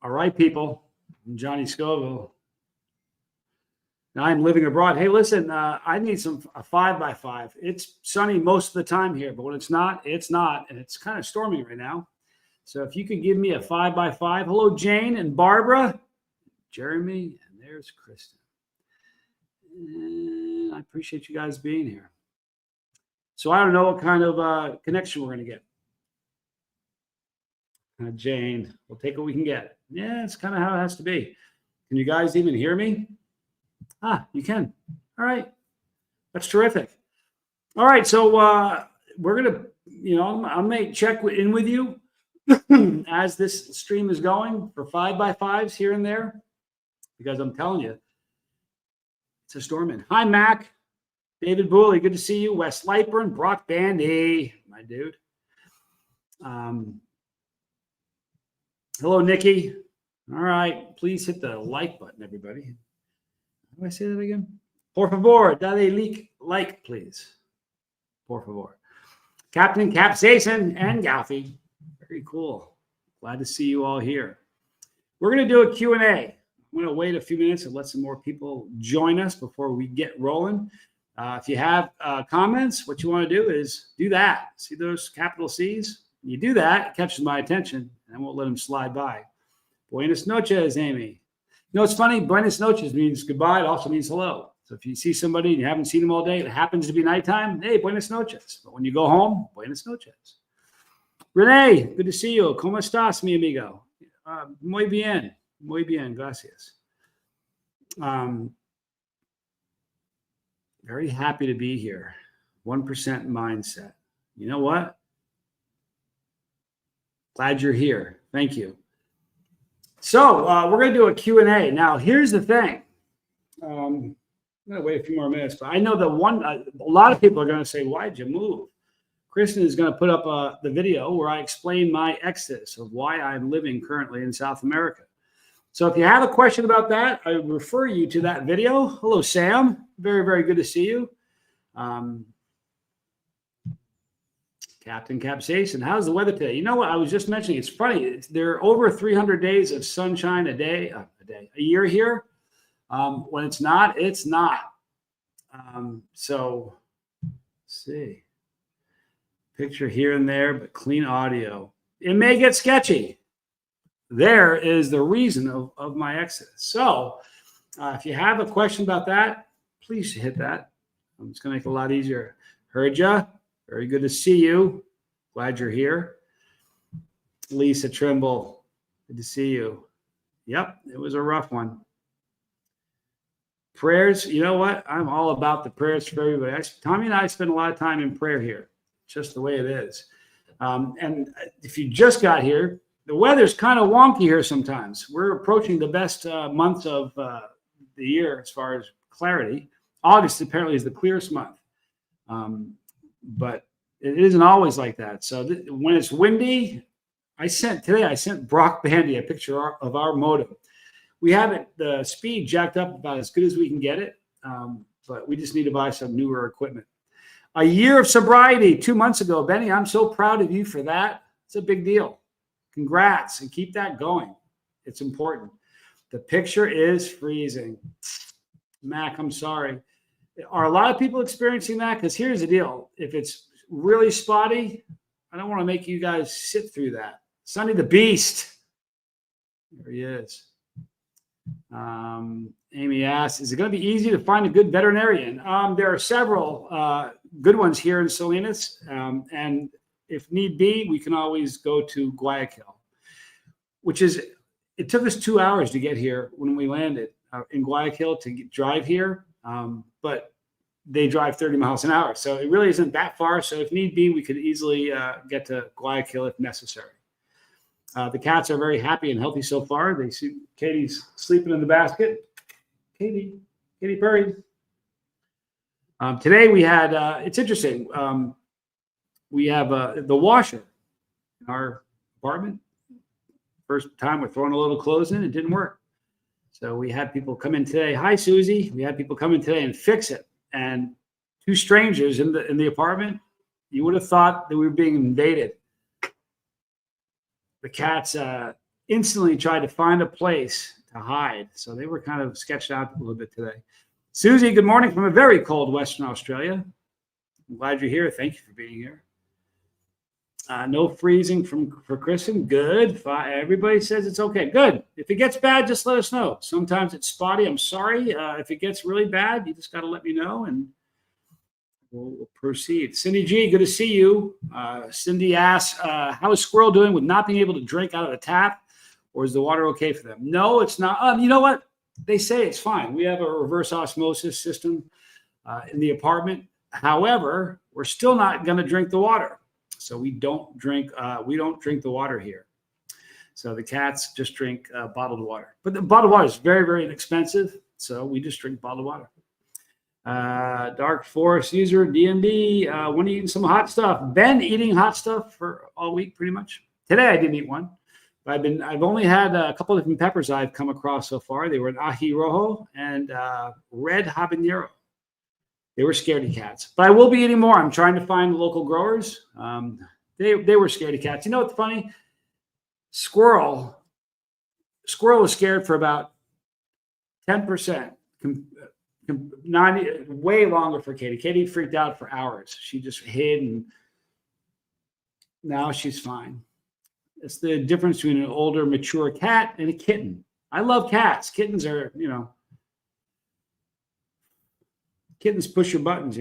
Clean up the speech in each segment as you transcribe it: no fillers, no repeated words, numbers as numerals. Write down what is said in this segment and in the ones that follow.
All right, people. I'm Johnny Scoville. Now I'm living abroad. Hey, listen, I need a 5x5. It's sunny most of the time here, but when it's not, it's not. And it's kind of stormy right now. So if you could give me a 5x5. Hello, Jane and Barbara, Jeremy, and there's Kristen. And I appreciate you guys being here. So I don't know what kind of connection we're going to get. Jane, we'll take what we can get. Yeah, it's kind of how it has to be. Can you guys even hear me? You can. All right. That's terrific. All right. So we're going to, I may check in with you as this stream is going for 5x5s here and there, because I'm telling you, it's a storm in. Hi, Mac. David Booley, good to see you. Wes Lightburn, Brock Bandy, my dude. Hello, Nikki. All right. Please hit the like button, everybody. How do I say that again? Por favor, dale like, please. Por favor. Captain Capsaicin and Gaffy. Very cool. Glad to see you all here. We're going to do a Q&A. I'm going to wait a few minutes and let some more people join us before we get rolling. If you have comments, what you want to do is do that. See those capital C's? You do that, it catches my attention, and I won't let them slide by. Buenas noches, Amy. You know, it's funny. Buenas noches means goodbye. It also means hello. So if you see somebody and you haven't seen them all day, it happens to be nighttime, hey, buenas noches. But when you go home, buenas noches. Renee, good to see you. ¿Cómo estás, mi amigo? Muy bien. Muy bien. Gracias. Very happy to be here. 1% mindset. You know what? Glad you're here. Thank you. So we're going to do a Q&A. Now, here's the thing. I'm going to wait a few more minutes, but I know that a lot of people are going to say, why'd you move? Kristen is going to put up the video where I explain my exodus of why I'm living currently in South America. So if you have a question about that, I refer you to that video. Hello, Sam. Very, very good to see you. Captain Capsaicin, how's the weather today? You know what? I was just mentioning, it's funny. There are over 300 days of sunshine a year here. When it's not, it's not. So let's see. Picture here and there, but clean audio. It may get sketchy. There is the reason of my exit. So if you have a question about that, please hit that. It's going to make it a lot easier. Heard ya? Very good to see you. Glad you're here. Lisa Trimble, good to see you. Yep, it was a rough one. Prayers, you know what? I'm all about the prayers for everybody. Tommy and I spend a lot of time in prayer here. Just the way it is. And if you just got here, the weather's kind of wonky here sometimes. We're approaching the best months of the year as far as clarity. August apparently is the clearest month. But it isn't always like that. So when it's windy, I sent Brock Bandy a picture of our modem. We have it, the speed jacked up about as good as we can get it. But we just need to buy some newer equipment. A year of sobriety 2 months ago. Benny, I'm so proud of you for that. It's a big deal. Congrats, and keep that going. It's important. The picture is freezing. Mac, I'm sorry. Are a lot of people experiencing that? Because here's the deal. If it's really spotty, I don't want to make you guys sit through that. Sonny the Beast. There he is. Amy asks, is it going to be easy to find a good veterinarian? There are several good ones here in Salinas. And if need be, we can always go to Guayaquil, it took us 2 hours to get here when we landed in Guayaquil to drive here. But they drive 30 miles an hour. So it really isn't that far. So if need be, we could easily get to Guayaquil if necessary. The cats are very happy and healthy so far. They see Katie's sleeping in the basket. Katie Perry. Today we had, it's interesting. We have the washer in our apartment. First time we're throwing a little clothes in, it didn't work. So we had people come in today. Hi, Susie. We had people come in today and fix it. And two strangers in the apartment, you would have thought that we were being invaded. The cats instantly tried to find a place to hide. So they were kind of sketched out a little bit today. Susie, good morning from a very cold Western Australia. I'm glad you're here. Thank you for being here. No freezing for Kristen. Good. Everybody says it's okay. Good. If it gets bad, just let us know. Sometimes it's spotty. I'm sorry. If it gets really bad, you just got to let me know, and we'll proceed. Cindy G, good to see you. Cindy asks, how is Squirrel doing with not being able to drink out of the tap, or is the water okay for them? No, it's not. You know what? They say it's fine. We have a reverse osmosis system in the apartment. However, we're still not going to drink the water. So we don't drink the water here. So the cats just drink bottled water. But the bottled water is very, very inexpensive. So we just drink bottled water. Dark Forest user, D&D. When are you eating some hot stuff? Been eating hot stuff for all week, pretty much. Today I didn't eat one. I've only had a couple of different peppers I've come across so far. They were an ají rojo and red habanero. They were scaredy cats, but I will be eating more. I'm trying to find local growers. They were scaredy cats. You know what's funny? Squirrel was scared for about 10%. 90, way longer for Katie. Katie freaked out for hours. She just hid, and now she's fine. It's the difference between an older, mature cat and a kitten. I love cats. Kittens are, kittens push your buttons,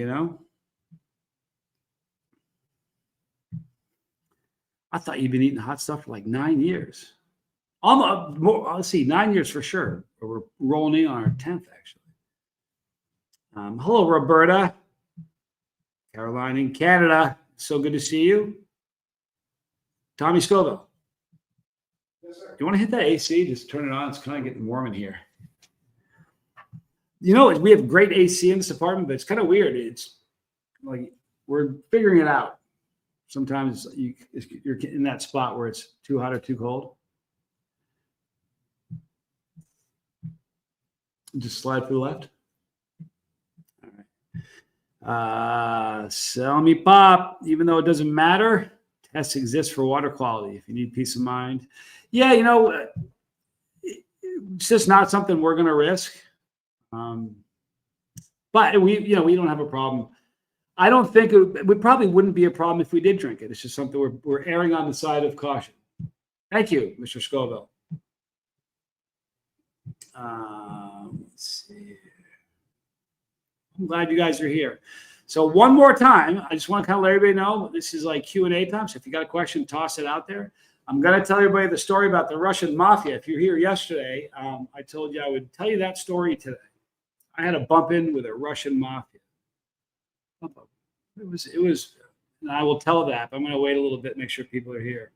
I thought you'd been eating hot stuff for like 9 years. Almost more, let's see, 9 years for sure. We're rolling in on our 10th, actually. Hello, Roberta. Caroline in Canada. So good to see you. Tommy Scoville. Yes, sir. Do you want to hit that AC? Just turn it on. It's kind of getting warm in here. We have great AC in this apartment, but it's kind of weird. It's like we're figuring it out. Sometimes you're in that spot where it's too hot or too cold. Just slide to the left. All right. Sell me pop, even though it doesn't matter. Tests exist for water quality if you need peace of mind. Yeah, it's just not something we're going to risk. But we don't have a problem. I don't think it probably wouldn't be a problem if we did drink it. It's just something we're erring on the side of caution. Thank you, Mr. Scoville. Let's see. I'm glad you guys are here. So one more time, I just want to kind of let everybody know this is like Q&A time. So if you got a question, toss it out there. I'm going to tell everybody the story about the Russian mafia. If you're here yesterday, I told you I would tell you that story today. I had a bump in with a Russian mafia. It was, and I will tell that, but I'm going to wait a little bit, make sure people are here.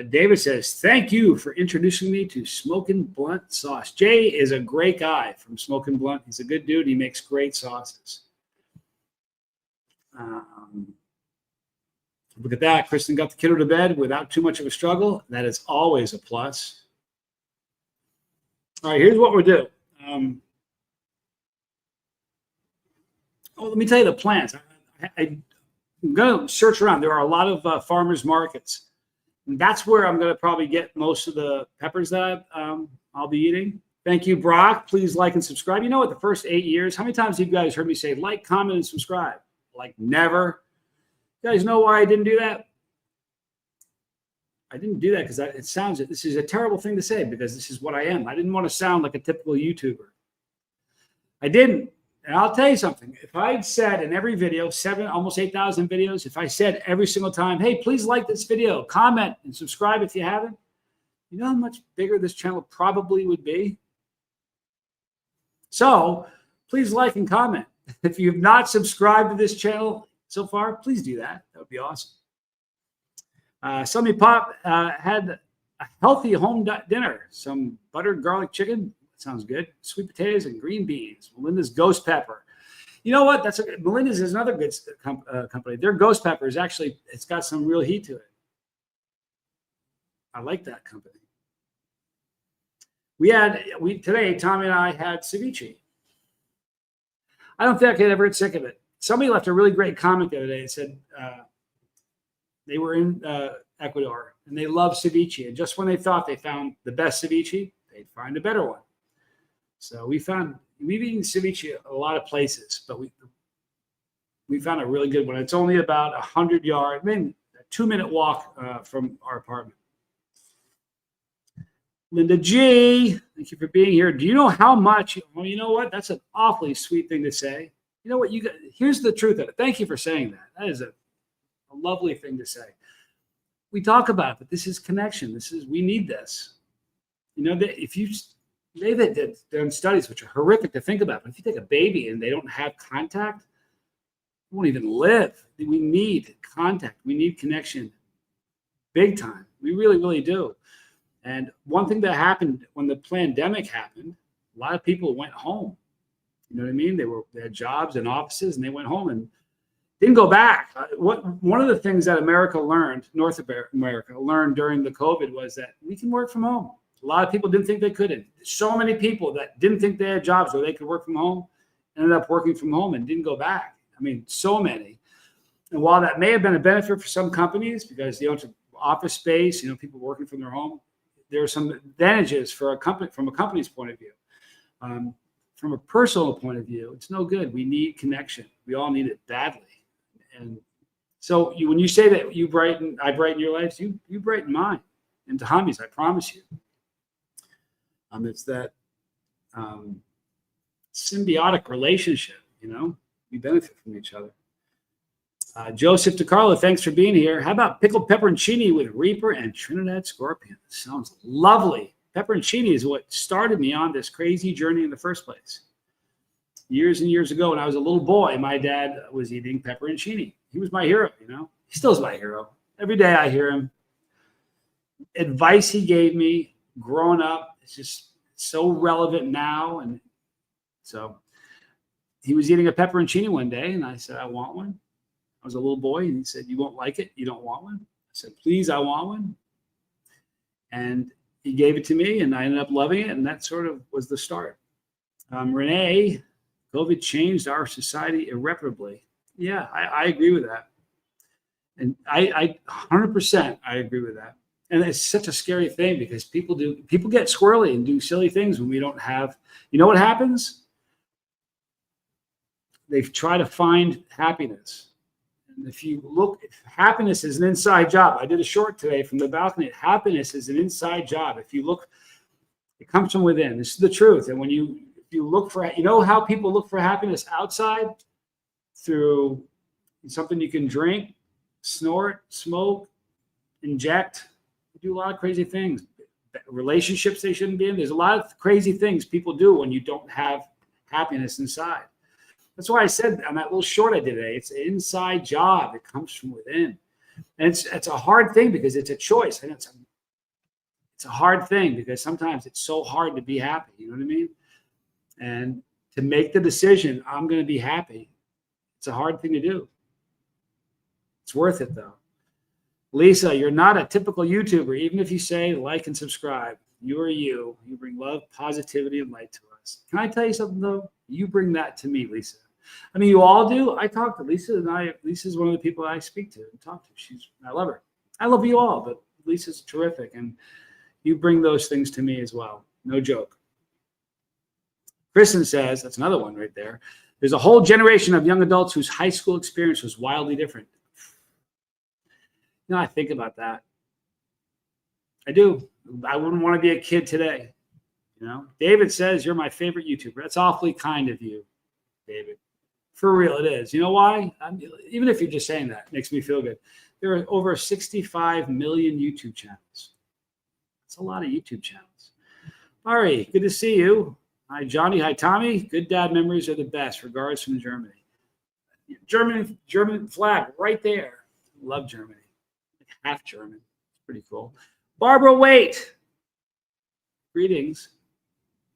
David says, thank you for introducing me to Smokin' Blunt sauce. Jay is a great guy from Smokin' Blunt. He's a good dude. He makes great sauces. Look at that. Kristen got the kiddo to bed without too much of a struggle. That is always a plus. All right, here's what we'll do. Let me tell you the plants. I'm going to search around. There are a lot of farmers markets. And that's where I'm going to probably get most of the peppers that I'll be eating. Thank you, Brock. Please like and subscribe. You know what? The first 8 years, how many times have you guys heard me say like, comment, and subscribe? Like never. You guys know why I didn't do that? I didn't do that because this is a terrible thing to say because this is what I am. I didn't want to sound like a typical YouTuber. I didn't. And I'll tell you something. If I'd said in every video, almost 8,000 videos, if I said every single time, hey, please like this video, comment, and subscribe if you haven't, you know how much bigger this channel probably would be? So please like and comment. If you have not subscribed to this channel so far, please do that. That would be awesome. Summy Pop had a healthy home dinner. Some buttered garlic chicken. Sounds good. Sweet potatoes and green beans. Melinda's Ghost Pepper. You know what? Melinda's is another good company. Their Ghost Pepper is actually, it's got some real heat to it. I like that company. Today, Tommy and I had ceviche. I don't think I could ever get sick of it. Somebody left a really great comment the other day. It said they were in Ecuador, and they love ceviche. And just when they thought they found the best ceviche, they'd find a better one. So we've eaten ceviche a lot of places, but we found a really good one. It's only about 100 yards, maybe a 2-minute walk from our apartment. Linda G, thank you for being here. Do you know how much? Well, you know what? That's an awfully sweet thing to say. You know what? Here's the truth of it. Thank you for saying that. That is a lovely thing to say. We talk about it, but this is connection. We need this. You know, they've done studies which are horrific to think about. But if you take a baby and they don't have contact, they won't even live. We need contact. We need connection big time. We really, really do. And one thing that happened when the pandemic happened, a lot of people went home. You know what I mean? They had jobs and offices, and they went home and didn't go back. One of the things that North America learned during the COVID was that we can work from home. A lot of people didn't think they couldn't. So many people that didn't think they had jobs where they could work from home ended up working from home and didn't go back. I mean, so many. And while that may have been a benefit for some companies because they own office space, you know, people working from their home, there are some advantages from a company's point of view. From a personal point of view, it's no good. We need connection. We all need it badly. And so when you say that I brighten your lives, you brighten mine. And Tahami's, I promise you. It's that symbiotic relationship, you know, we benefit from each other. Joseph DiCarlo, thanks for being here. How about pickled pepperoncini with Reaper and Trinidad Scorpion? Sounds lovely. Pepperoncini is what started me on this crazy journey in the first place. Years and years ago, when I was a little boy, my dad was eating pepperoncini. He was my hero, you know. He still is my hero. Every day I hear him. Advice he gave me growing up, it's just so relevant now. And so he was eating a pepperoncini one day, and I said, I want one. I was a little boy, and he said, you won't like it? You don't want one? I said, please, I want one. And he gave it to me, and I ended up loving it, and that sort of was the start. Renee, COVID changed our society irreparably. Yeah, I agree with that. And I 100% I agree with that. And it's such a scary thing because people get squirrely and do silly things when we don't have, you know what happens? They try to find happiness. And if you look, happiness is an inside job. I did a short today from the balcony. Happiness is an inside job. If you look, it comes from within. This is the truth. And if you look for, you know how people look for happiness outside? Through something you can drink, snort, smoke, inject. You do a lot of crazy things. Relationships they shouldn't be in. There's a lot of crazy things people do when you don't have happiness inside. That's why I said on that little short I did today, it's an inside job. It comes from within. And it's a hard thing because it's a choice. And it's a hard thing because sometimes it's so hard to be happy. You know what I mean? And to make the decision, I'm going to be happy. It's a hard thing to do. It's worth it, though. Lisa, you're not a typical YouTuber, even if you say like and subscribe. You are you. You bring love, positivity, and light to us. Can I tell you something, though? You bring that to me, Lisa. I mean, you all do. I talk to Lisa, and Lisa's one of the people I speak to and talk to. I love her. I love you all, but Lisa's terrific, and you bring those things to me as well. No joke. Kristen says, that's another one right there. There's a whole generation of young adults whose high school experience was wildly different. You know, I think about that. I do. I wouldn't want to be a kid today. You know, David says you're my favorite YouTuber. That's awfully kind of you, David. For real, it is. You know why? Even if you're just saying that, it makes me feel good. There are over 65 million YouTube channels. That's a lot of YouTube channels. Ari, good to see you. Hi, Johnny. Hi, Tommy. Good dad memories are the best. Regards from Germany. German flag right there. Love Germany. Half German. It's pretty cool. Barbara Waite. Greetings.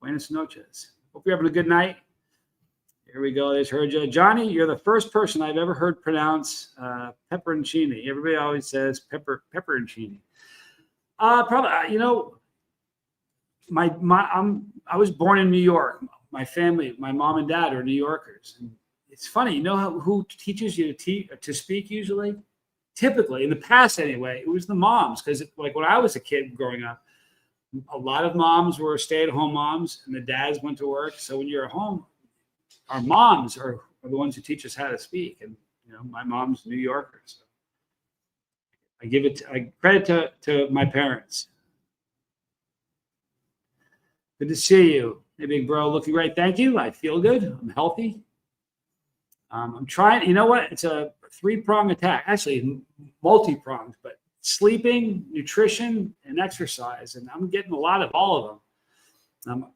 Buenas noches. Hope you're having a good night. Here we go. There's Herja. Johnny, you're the first person I've ever heard pronounce pepperoncini. Everybody always says pepperoncini. Probably, you know, I was born in New York. My family, my mom and dad are New Yorkers. And it's funny, you know who teaches you to speak usually? typically, in the past anyway, it was the moms. Because like when I was a kid growing up, a lot of moms were stay-at-home moms and the dads went to work. So when you're at home, our moms are the ones who teach us how to speak. And, my mom's New Yorker. So I credit to my parents. Good to see you. Hey, big bro, looking great. Thank you. I feel good. I'm healthy. I'm trying. You know what? It's a 3-pronged attack. Actually, multi-pronged, but sleeping, nutrition, and exercise. And I'm getting a lot of all of them.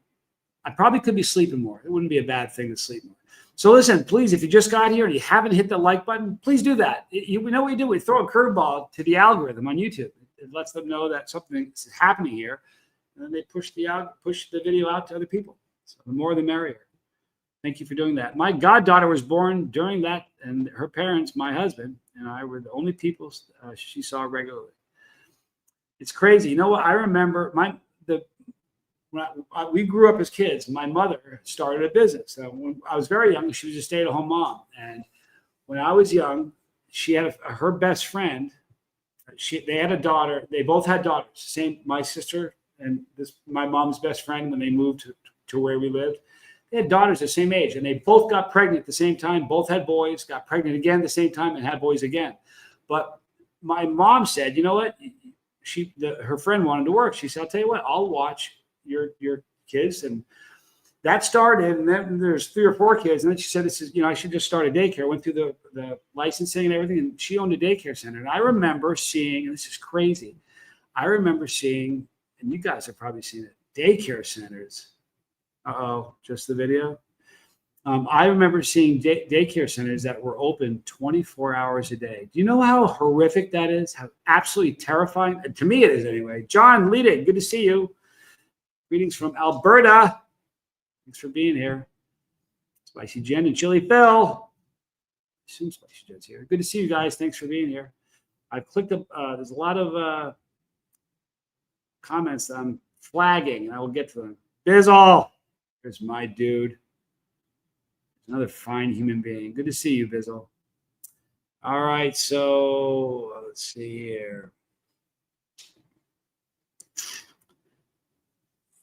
I probably could be sleeping more. It wouldn't be a bad thing to sleep more. So listen, please, if you just got here and you haven't hit the like button, please do that. We know what we do. We throw a curveball to the algorithm on YouTube. It lets them know that something is happening here. And then they push the video out to other people. So the more the merrier. Thank you for doing that. My goddaughter was born during that, and her parents, my husband and I, were the only people she saw regularly. It's crazy. You know what? I remember we grew up as kids. My mother started a business. When I was very young, she was a stay-at-home mom. And when I was young, she had her best friend. They had a daughter. They both had daughters. My sister and my mom's best friend, when they moved to where we lived, they had daughters the same age, and they both got pregnant at the same time. Both had boys, got pregnant again at the same time, and had boys again. But my mom said, you know what? Her friend wanted to work. She said, I'll tell you what, I'll watch your kids. And that started, and then there's 3 or 4 kids. And then she said, I should just start a daycare. Went through the licensing and everything, and she owned a daycare center. And I remember seeing, and this is crazy, and you guys have probably seen it, daycare centers. Just the video. I remember seeing daycare centers that were open 24 hours a day. Do you know how horrific that is? How absolutely terrifying? To me, it is anyway. John, lead it. Good to see you. Greetings from Alberta. Thanks for being here. Spicy Jen and Chili Phil. I assume Spicy Jen's here. Good to see you guys. Thanks for being here. I've clicked up. There's a lot of comments that I'm flagging, and I will get to them. Bizzle. There's my dude. Another fine human being. Good to see you, Bizzle. All right, so let's see here.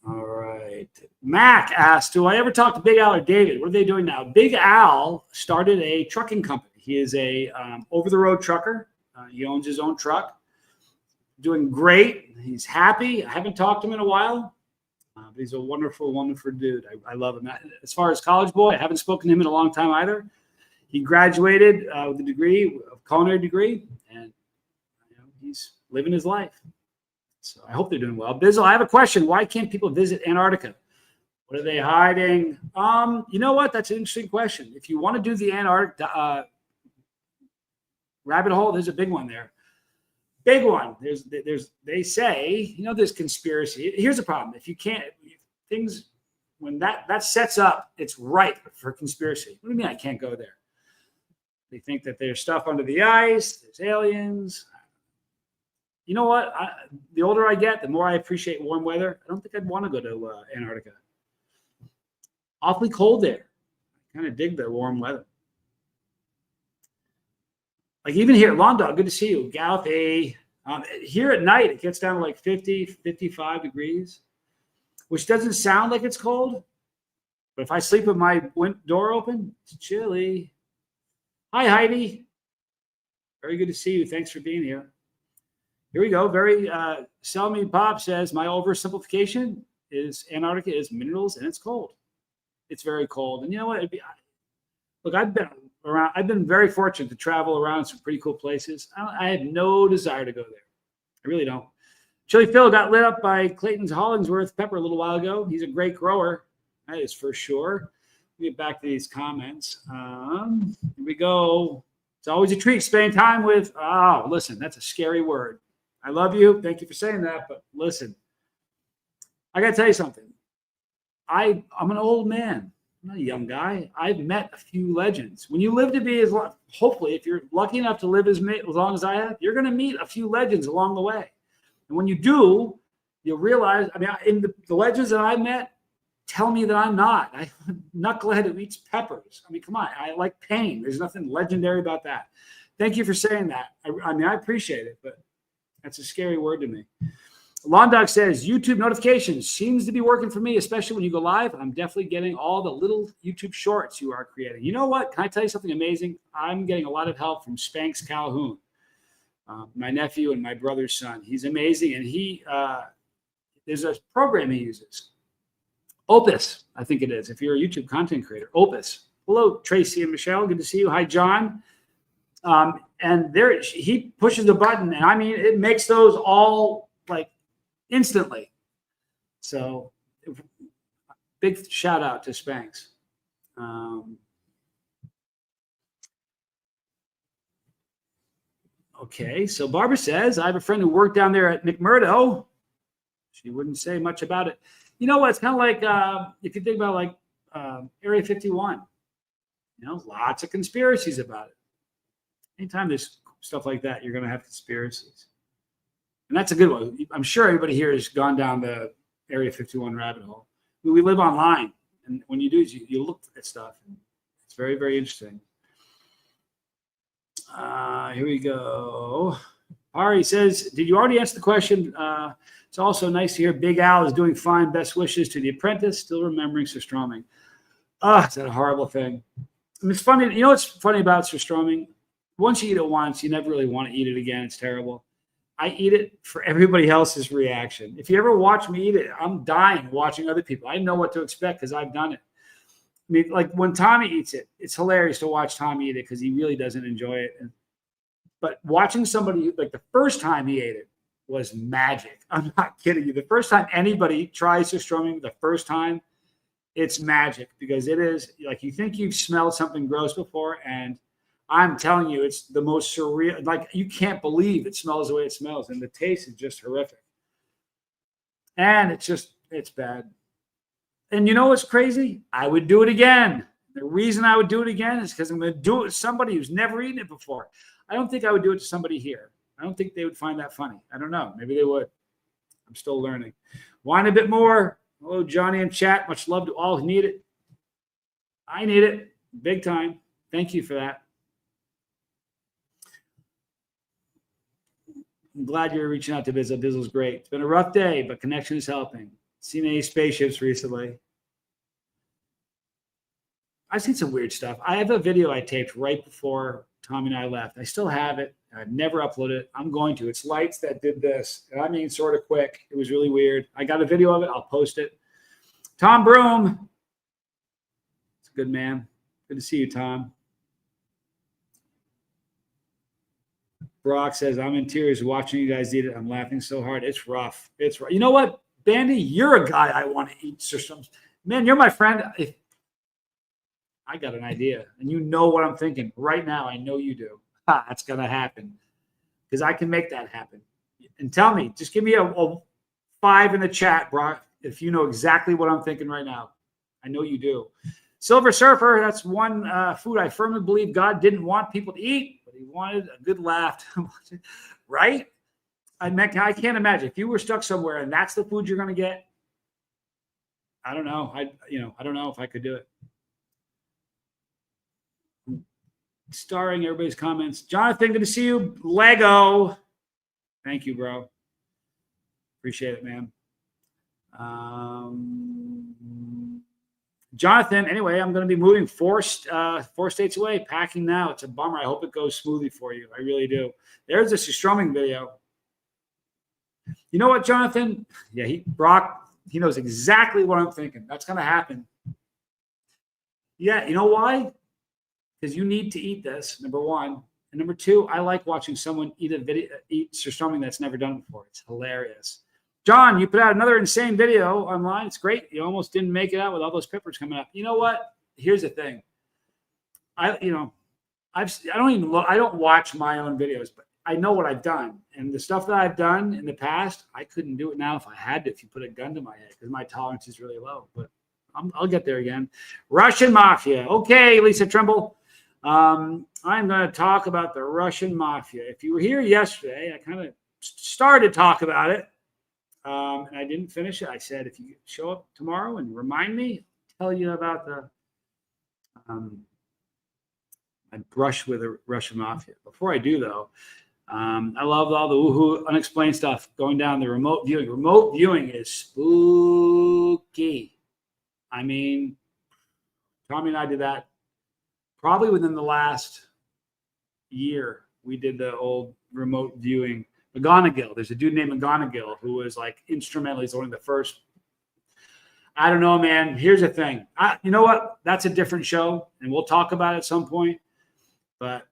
All right. Mac asked, do I ever talk to Big Al or David? What are they doing now? Big Al started a trucking company. He is a over-the-road trucker. He owns his own truck. Doing great. He's happy. I haven't talked to him in a while. But he's a wonderful, wonderful dude. I love him. As far as college boy, I haven't spoken to him in a long time either. He graduated with a degree, a culinary degree, and he's living his life. So I hope they're doing well. Bizzle, I have a question. Why can't people visit Antarctica? What are they hiding? You know what? That's an interesting question. If you want to do the Antarctic rabbit hole, there's a big one there. Big one. They say, there's conspiracy. Here's the problem. If you can't, things, when that sets up, it's ripe for conspiracy. What do you mean I can't go there? They think that there's stuff under the ice, there's aliens. You know what? The older I get, the more I appreciate warm weather. I don't think I'd want to go to Antarctica. Awfully cold there. I kind of dig the warm weather. Like even here, Lawn Dog, good to see you. Galpy. Here at night, it gets down to like 50, 55 degrees, which doesn't sound like it's cold. But if I sleep with my door open, it's chilly. Hi, Heidi. Very good to see you. Thanks for being here. Here we go. Sell Me Pop says, my oversimplification is Antarctica is minerals and it's cold. It's very cold. And you know what? Look, I've been very fortunate to travel around some pretty cool places. I have no desire to go there. I really don't. Chili Phil got lit up by Clayton's Hollingsworth pepper a little while ago. He's a great grower. That is for sure. Let me get back to these comments. Here we go. It's always a treat spending time with, listen, that's a scary word. I love you. Thank you for saying that. But listen, I got to tell you something. I'm an old man. I'm not a young guy. I've met a few legends. When you live to be hopefully, if you're lucky enough to live as long as I have, you're going to meet a few legends along the way. And when you do, you'll realize, in the legends that I met, tell me that I'm not. I'm a knucklehead who eats peppers. Come on. I like pain. There's nothing legendary about that. Thank you for saying that. I mean, I appreciate it, but that's a scary word to me. Lawn Dog says, YouTube notifications seems to be working for me, especially when you go live. I'm definitely getting all the little YouTube shorts you are creating. You know what? Can I tell you something amazing? I'm getting a lot of help from Spanx Calhoun, my nephew and my brother's son. He's amazing, and there's a program he uses. Opus, I think it is, if you're a YouTube content creator. Opus. Hello, Tracy and Michelle. Good to see you. Hi, John. And there, he pushes a button, and I mean, it makes those all like instantly. So, big shout out to Spanx. Okay, so Barbara says, I have a friend who worked down there at McMurdo. She wouldn't say much about it. You know what? It's kind of like if you think about like Area 51. You know, lots of conspiracies about it. Anytime there's stuff like that, you're going to have conspiracies. And that's a good one. I'm sure everybody here has gone down the Area 51 rabbit hole. We live online. And when you do, you look at stuff. It's very, very interesting. Here we go. Ari says, did you already answer the question? It's also nice to hear Big Al is doing fine. Best wishes to The Apprentice. Still remembering surströmming. Is that a horrible thing? I mean, it's funny. You know what's funny about surströmming? Once you eat it once, you never really want to eat it again. It's terrible. I eat it for everybody else's reaction. If you ever watch me eat it, I'm dying watching other people. I know what to expect because I've done it. I mean, like when Tommy eats it, it's hilarious to watch Tommy eat it because he really doesn't enjoy it. But watching somebody, like the first time he ate it was magic. I'm not kidding you. The first time anybody tries surströmming, the first time, it's magic because it is like you think you've smelled something gross before, and I'm telling you, it's the most surreal. Like you can't believe it smells the way it smells, and the taste is just horrific. And it's bad. And you know what's crazy? I would do it again. The reason I would do it again is because I'm going to do it with somebody who's never eaten it before. I don't think I would do it to somebody here. I don't think they would find that funny. I don't know. Maybe they would. I'm still learning. Whine a bit more. Hello, Johnny in chat. Much love to all who need it. I need it big time. Thank you for that. I'm glad you're reaching out to Bizzle. Bizzle's great. It's been a rough day, but connection is helping. Seen any spaceships recently? I've seen some weird stuff. I have a video I taped right before Tommy and I left. I still have it. I've never uploaded it. I'm going to. It's lights that did this. And I mean, sort of quick. It was really weird. I got a video of it. I'll post it. Tom Broom. It's a good man. Good to see you, Tom. Brock says, I'm in tears watching you guys eat it. I'm laughing so hard. It's rough. It's rough. You know what, Bandy? You're a guy I want to eat systems. Man, you're my friend. If I got an idea, and you know what I'm thinking right now. I know you do. That's going to happen because I can make that happen. And tell me, just give me a 5 in the chat, Brock, if you know exactly what I'm thinking right now. I know you do. Silver Surfer, that's one food I firmly believe God didn't want people to eat, but he wanted a good laugh. Right? I can't imagine. If you were stuck somewhere and that's the food you're going to get, I don't know. I don't know if I could do it. Starring everybody's comments. Jonathan, good to see you. Lego. Thank you, bro. Appreciate it, man. Jonathan, anyway, I'm going to be moving 4 states away, packing now. It's a bummer. I hope it goes smoothly for you. I really do. There's a strumming video. You know what, Jonathan? Yeah, Brock, he knows exactly what I'm thinking. That's going to happen. Yeah, you know why? Because you need to eat this, number one. And number two, I like watching someone eat something that's never done before. It's hilarious. John, you put out another insane video online. It's great. You almost didn't make it out with all those peppers coming up. You know what? Here's the thing. I don't watch my own videos, but I know what I've done. And the stuff that I've done in the past, I couldn't do it now if I had to, if you put a gun to my head, because my tolerance is really low. But I'll get there again. Russian mafia. Okay, Lisa Trimble. I'm going to talk about the Russian mafia. If you were here yesterday, I kind of started to talk about it, and I didn't finish it. I said, if you show up tomorrow and remind me, I'll tell you about the I brush with the Russian mafia. Before I do, though, I love all the woohoo unexplained stuff going down the remote viewing. Remote viewing is spooky. I mean, Tommy and I did that probably within the last year. We did the old remote viewing. McGonigal. There's a dude named McGonigal who was like instrumental. He's one of the first. I don't know, man. Here's the thing. You know what? That's a different show, and we'll talk about it at some point. But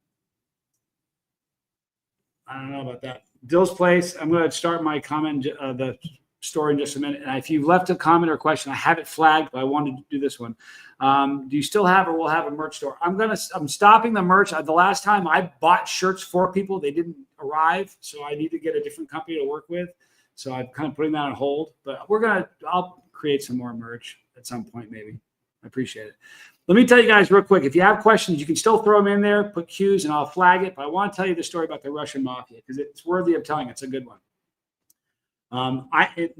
I don't know about that. Dill's Place. I'm going to start my comment, the story in just a minute. And if you've left a comment or question, I have it flagged, but I wanted to do this one. Do you still have or will have a merch store? I'm stopping the merch. The last time I bought shirts for people, they didn't arrive. So I need to get a different company to work with. So I'm kind of putting that on hold. But I'll create some more merch at some point, maybe. I appreciate it. Let me tell you guys real quick. If you have questions, you can still throw them in there, put Q's, and I'll flag it. But I want to tell you the story about the Russian mafia because it's worthy of telling. It's a good one. It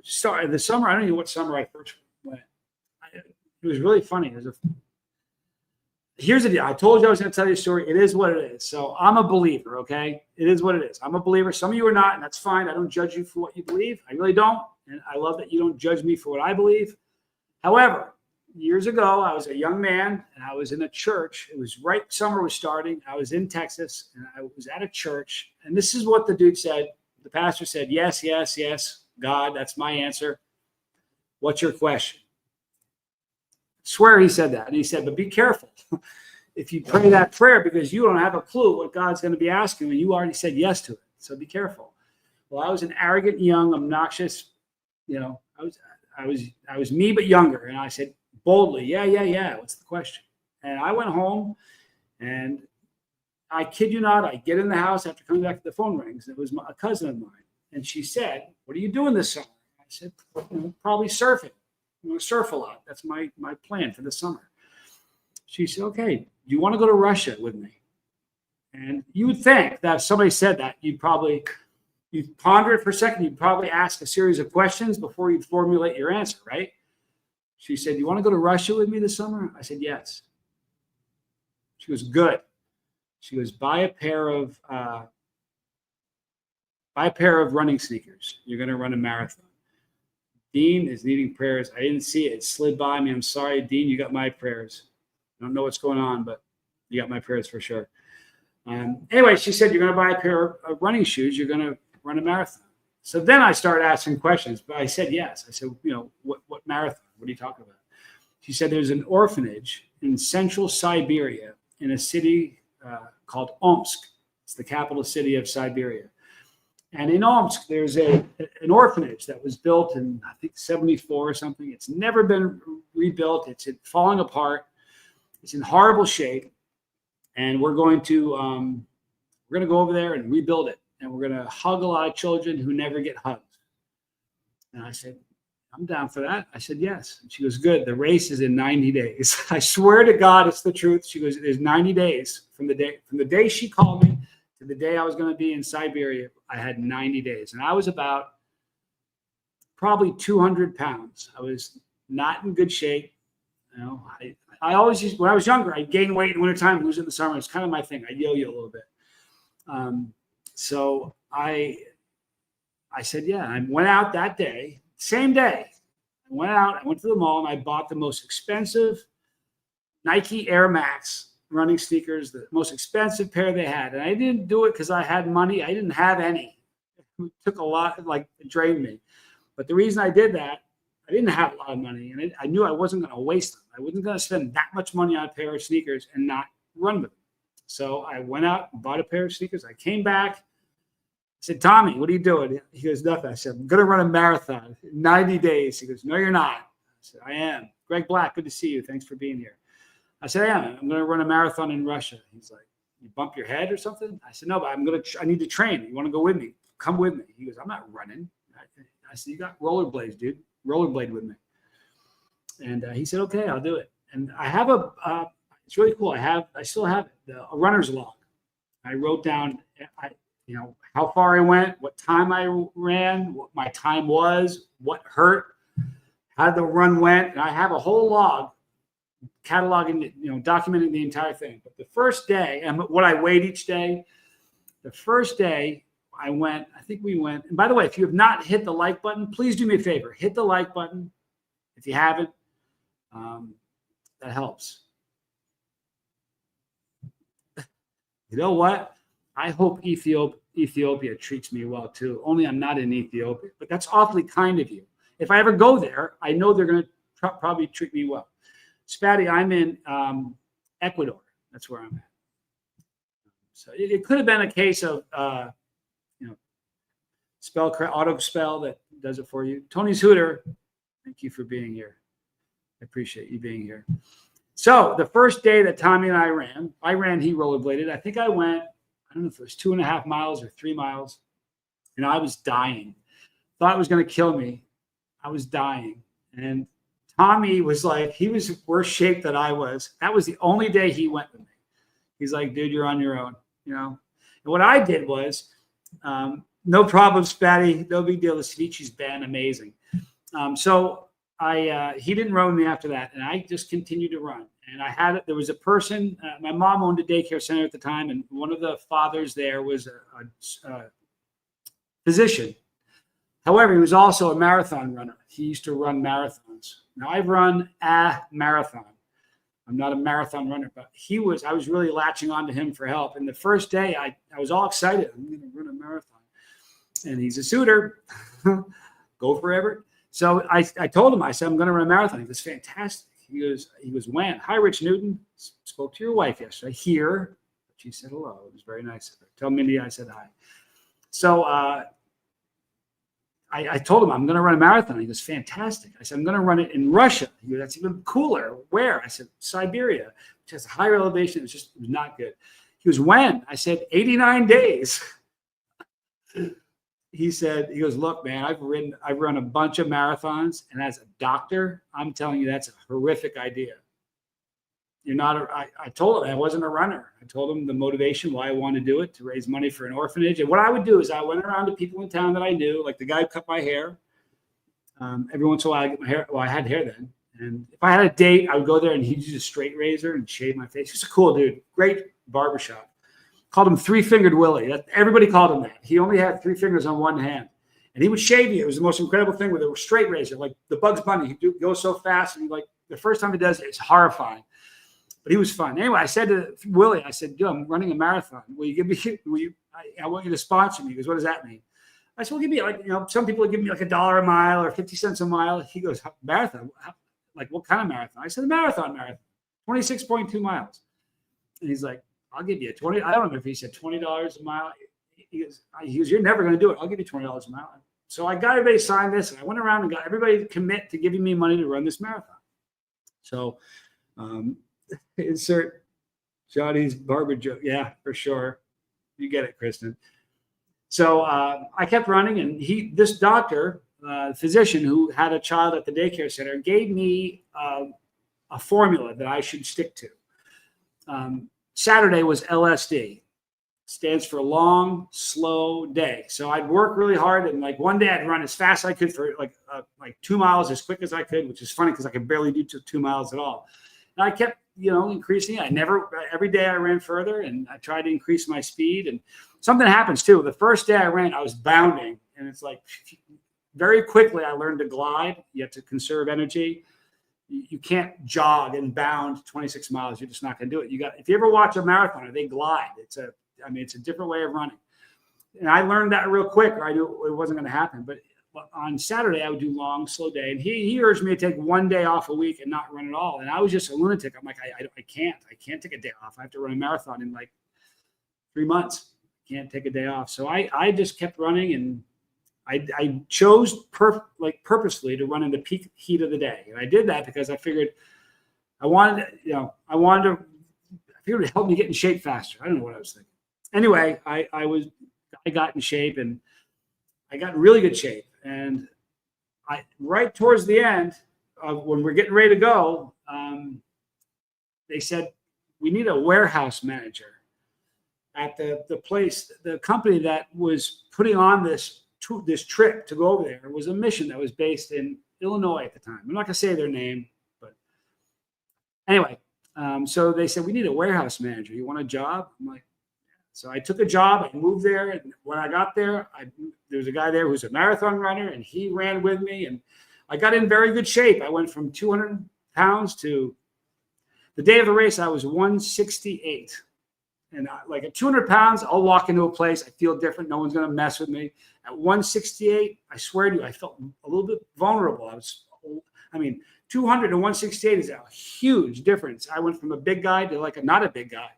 started the summer. I don't know what summer I first went. It was really funny. Here's the deal. I told you I was going to tell you a story. It is what it is. So I'm a believer, okay? It is what it is. I'm a believer. Some of you are not, and that's fine. I don't judge you for what you believe. I really don't. And I love that you don't judge me for what I believe. However, years ago, I was a young man, and I was in a church. It was right summer was starting. I was in Texas, and I was at a church. And this is what the dude said. The pastor said, yes, yes, yes, God, that's my answer. What's your question? I swear he said that. And he said, but be careful if you pray that prayer because you don't have a clue what God's going to be asking and you already said yes to it. So be careful. Well, I was an arrogant, young, obnoxious, I was me, but younger. And I said boldly, yeah. What's the question? And I went home and I kid you not, I get in the house after coming back, the phone rings. It was a cousin of mine. And she said, what are you doing this summer? I said, probably surfing. I'm going to surf a lot. That's my plan for the summer. She said, okay, do you want to go to Russia with me? And you would think that if somebody said that, you'd ponder it for a second. You'd probably ask a series of questions before you'd formulate your answer, right? She said, do you want to go to Russia with me this summer? I said, yes. She was good. She goes, buy a pair of running sneakers. You're going to run a marathon. Dean is needing prayers. I didn't see it. It slid by me. I'm sorry, Dean. You got my prayers. I don't know what's going on, but you got my prayers for sure. Anyway, she said, you're going to buy a pair of running shoes. You're going to run a marathon. So then I started asking questions, but I said yes. I said, what marathon? What are you talking about? She said, there's an orphanage in central Siberia in a city called Omsk. It's the capital city of Siberia. And in Omsk, there's an orphanage that was built in, I think, 74 or something. It's never been rebuilt. It's falling apart. It's in horrible shape. And we're going to go over there and rebuild it. And we're going to hug a lot of children who never get hugged. And I said, I'm down for that. I said, yes. And she goes, good. The race is in 90 days. I swear to God, it's the truth. She goes, there's 90 days from the day she called me to the day I was going to be in Siberia. I had 90 days. And I was about probably 200 pounds. I was not in good shape. I always used, when I was younger, I gained weight in wintertime, lose it in the summer. It's kind of my thing. I yo-yo a little bit. So I said, yeah. I went out that day, same day. I went to the mall and I bought the most expensive Nike Air Max running sneakers, the most expensive pair they had. And I didn't do it because I had money. I didn't have any. It took a lot, it drained me. But the reason I did that, I didn't have a lot of money. And I knew I wasn't going to waste them. I wasn't going to spend that much money on a pair of sneakers and not run with them. So I went out and bought a pair of sneakers. I came back. I said, Tommy, what are you doing? He goes, nothing. I said, I'm going to run a marathon in 90 days. He goes, no, you're not. I said, I am. Greg Black, good to see you. Thanks for being here. I said, I am. I'm going to run a marathon in Russia. He's like, you bump your head or something? I said, no, but I need to train. You want to go with me? Come with me. He goes, I'm not running. I said, you got rollerblades, dude. Rollerblade with me. And he said, okay, I'll do it. And I have it's really cool. I still have a runner's log. I wrote down, how far I went, what time I ran, what my time was, what hurt, how the run went. And I have a whole log cataloging, documenting the entire thing. But the first day, and what I weighed each day, the first day I think we went. And by the way, if you have not hit the like button, please do me a favor. Hit the like button. If you haven't, that helps. You know what? I hope Ethiopia treats me well too. Only I'm not in Ethiopia, but that's awfully kind of you. If I ever go there, I know they're going to probably treat me well. Spatty, I'm in Ecuador. That's where I'm at. So it could have been a case of auto spell that does it for you. Tony's Hooter, thank you for being here. I appreciate you being here. So the first day that Tommy and I ran, he rollerbladed. I think I went, I don't know if it was 2.5 miles or 3 miles. I was dying. Thought it was going to kill me. I was dying. And Tommy was like, he was worse shape than I was. That was the only day he went with me. He's like, dude, you're on your own, And what I did was, no problem, Spatty. No big deal. The Ceviche's been amazing. So he didn't run with me after that, and I just continued to run. And there was a person, my mom owned a daycare center at the time, and one of the fathers there was a physician. However, he was also a marathon runner. He used to run marathons. Now I've run a marathon. I'm not a marathon runner, but I was really latching on to him for help. And the first day I was all excited. I'm going to run a marathon. And he's a suitor. Go forever. So I told him, I said, I'm going to run a marathon. He was fantastic. He was when? Hi, Rich Newton. Spoke to your wife yesterday. Here. She said hello. It was very nice of her. Tell Mindy I said hi. So I told him I'm going to run a marathon. He goes, fantastic. I said, I'm going to run it in Russia. He goes, that's even cooler. Where? I said, Siberia, which has a higher elevation. It was not good. He goes, when? I said, 89 days. He goes, look, man, I've run a bunch of marathons, and as a doctor, I'm telling you, that's a horrific idea. I told him I wasn't a runner. I told him the motivation why I wanted to do it, to raise money for an orphanage. And what I would do is I went around to people in town that I knew, like the guy who cut my hair. Every once in a while I get my hair. Well, I had hair then. And if I had a date, I would go there and he'd use a straight razor and shave my face. He's a cool dude. Great barbershop. Called him Three-Fingered Willie. Everybody called him that. He only had 3 fingers on one hand. And he would shave you. It was the most incredible thing with a straight razor, like the Bugs Bunny. He'd go so fast. And the first time he does it, it's horrifying. But he was fun. Anyway, I said to Willie, I said, dude, I'm running a marathon. I want you to sponsor me. He goes, what does that mean? I said, well, give me some people would give me like $1 a mile or 50 cents a mile. He goes, marathon? Like what kind of marathon? I said, a marathon, 26.2 miles. And he's like, I'll give you 20. I don't know if he said $20 a mile. He goes, you're never going to do it. I'll give you $20 a mile. So I got everybody to sign this, and I went around and got everybody to commit to giving me money to run this marathon. So, insert Johnny's barber joke. Yeah, for sure. You get it, Kristen. So I kept running, and this doctor, physician who had a child at the daycare center, gave me a formula that I should stick to. Saturday was LSD. Stands for long, slow day. So I'd work really hard, and like one day I'd run as fast as I could for like 2 miles as quick as I could, which is funny because I could barely do 2 miles at all. And I kept, increasing. Every day I ran further, and I tried to increase my speed. And something happens too. The first day I ran, I was bounding, and it's like very quickly I learned to glide. You have to conserve energy. You can't jog and bound 26 miles. You're just not going to do it. If you ever watch a marathoner, they glide. It's a different way of running. And I learned that real quick, or I knew it wasn't going to happen. But on Saturday, I would do long, slow day. And he urged me to take one day off a week and not run at all. And I was just a lunatic. I'm like, I can't take a day off. I have to run a marathon in like 3 months. I can't take a day off. So I just kept running, and I chose purposely to run in the peak heat of the day. And I did that because I figured I figured it would help me get in shape faster. I don't know what I was thinking. Anyway, I got in shape, and I got in really good shape. And right towards the end, when we're getting ready to go, they said, we need a warehouse manager at the company that was putting on this trip to go over there. It was a mission that was based in Illinois at the time. I'm not going to say their name, but Anyway, so they said, we need a warehouse manager. You want a job? I'm like, so I took a job. I moved there. And when I got there, there was a guy there who's a marathon runner, and he ran with me. And I got in very good shape. I went from 200 pounds to the day of the race, I was 168. And like at 200 pounds, I'll walk into a place. I feel different. No one's going to mess with me. At 168, I swear to you, I felt a little bit vulnerable. 200 to 168 is a huge difference. I went from a big guy to like not a big guy.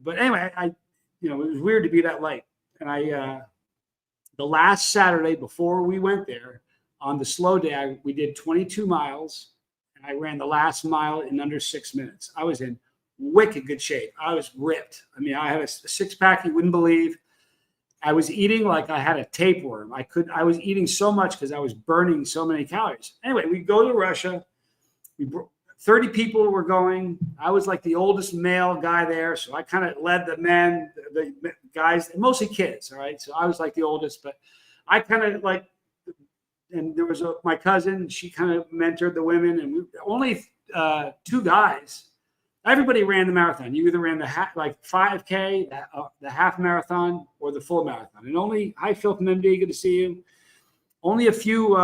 But anyway, it was weird to be that light. And the last Saturday before we went there, on the slow day, we did 22 miles, and I ran the last mile in under 6 minutes. I was in wicked good shape. I was ripped. I mean, I had a six-pack you wouldn't believe. I was eating like I had a tapeworm. I was eating so much because I was burning so many calories. Anyway, we go to Russia. 30 people were going. I was like the oldest male guy there, so I kind of led the men, the guys, mostly kids. All right, so I was like the oldest, but I kind of like. And there was my cousin. She kind of mentored the women, and we only 2 guys. Everybody ran the marathon. You either ran the 5K, the half marathon, or the full marathon. And only, hi, Phil from MD, good to see you. Only a few,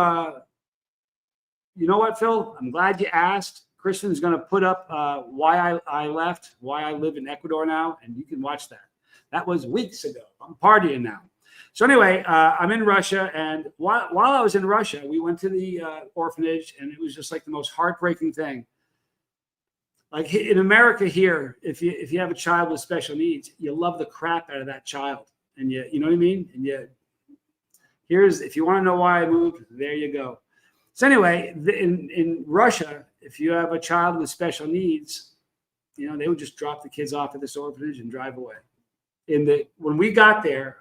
you know what, Phil? I'm glad you asked. Kristen's going to put up why I left, why I live in Ecuador now, and you can watch that. That was weeks ago. I'm partying now. So anyway, I'm in Russia, and while I was in Russia, we went to the orphanage, and it was just like the most heartbreaking thing. Like in America here, if you have a child with special needs, you love the crap out of that child, and you know what I mean. And if you want to know why I moved, there you go. So anyway, in Russia, if you have a child with special needs, they would just drop the kids off at this orphanage and drive away. When we got there,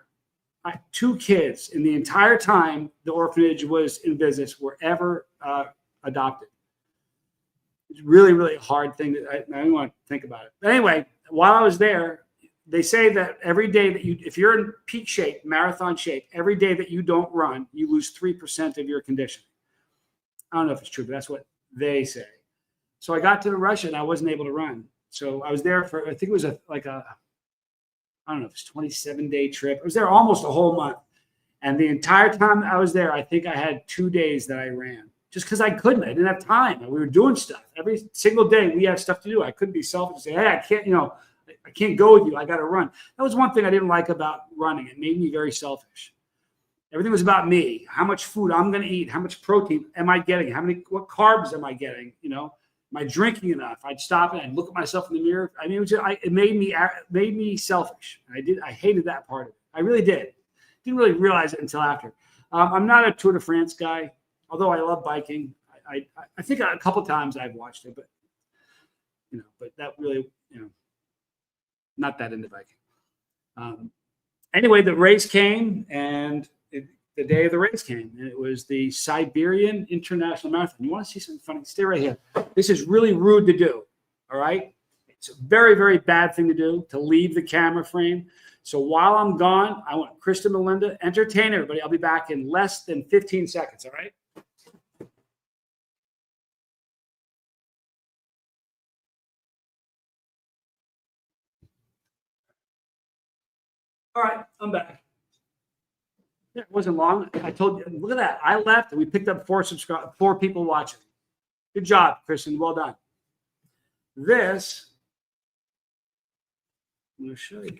2 kids in the entire time the orphanage was in business were ever adopted. It's really, really a hard thing. I don't want to think about it. But anyway, while I was there, they say that every day that if you're in peak shape, marathon shape, every day that you don't run, you lose 3% of your conditioning. I don't know if it's true, but that's what they say. So I got to Russia and I wasn't able to run. So I was there for, I think it was I don't know if it's a 27-day trip. I was there almost a whole month. And the entire time I was there, I think I had 2 days that I ran. Just because I couldn't. I didn't have time. We were doing stuff. Every single day we had stuff to do. I couldn't be selfish and say, hey, I can't go with you. I got to run. That was one thing I didn't like about running. It made me very selfish. Everything was about me. How much food I'm going to eat. How much protein am I getting? What carbs am I getting? Am I drinking enough? I'd stop and I'd look at myself in the mirror. I mean, it made me selfish. I hated that part of it. I really did. Didn't really realize it until after. I'm not a Tour de France guy. Although I love biking, I think a couple of times I've watched it, but that really, not that into biking. Anyway, the race came, and the day of the race came, and it was the Siberian International Marathon. You want to see something funny? Stay right here. This is really rude to do, all right? It's a very, very bad thing to do, to leave the camera frame. So while I'm gone, I want Kristen, Melinda, entertain everybody. I'll be back in less than 15 seconds, all right? All right, I'm back. Yeah, it wasn't long. I told you, look at that. I left and we picked up 4 people watching. Good job, Kristen. Well done. I'm going to show you.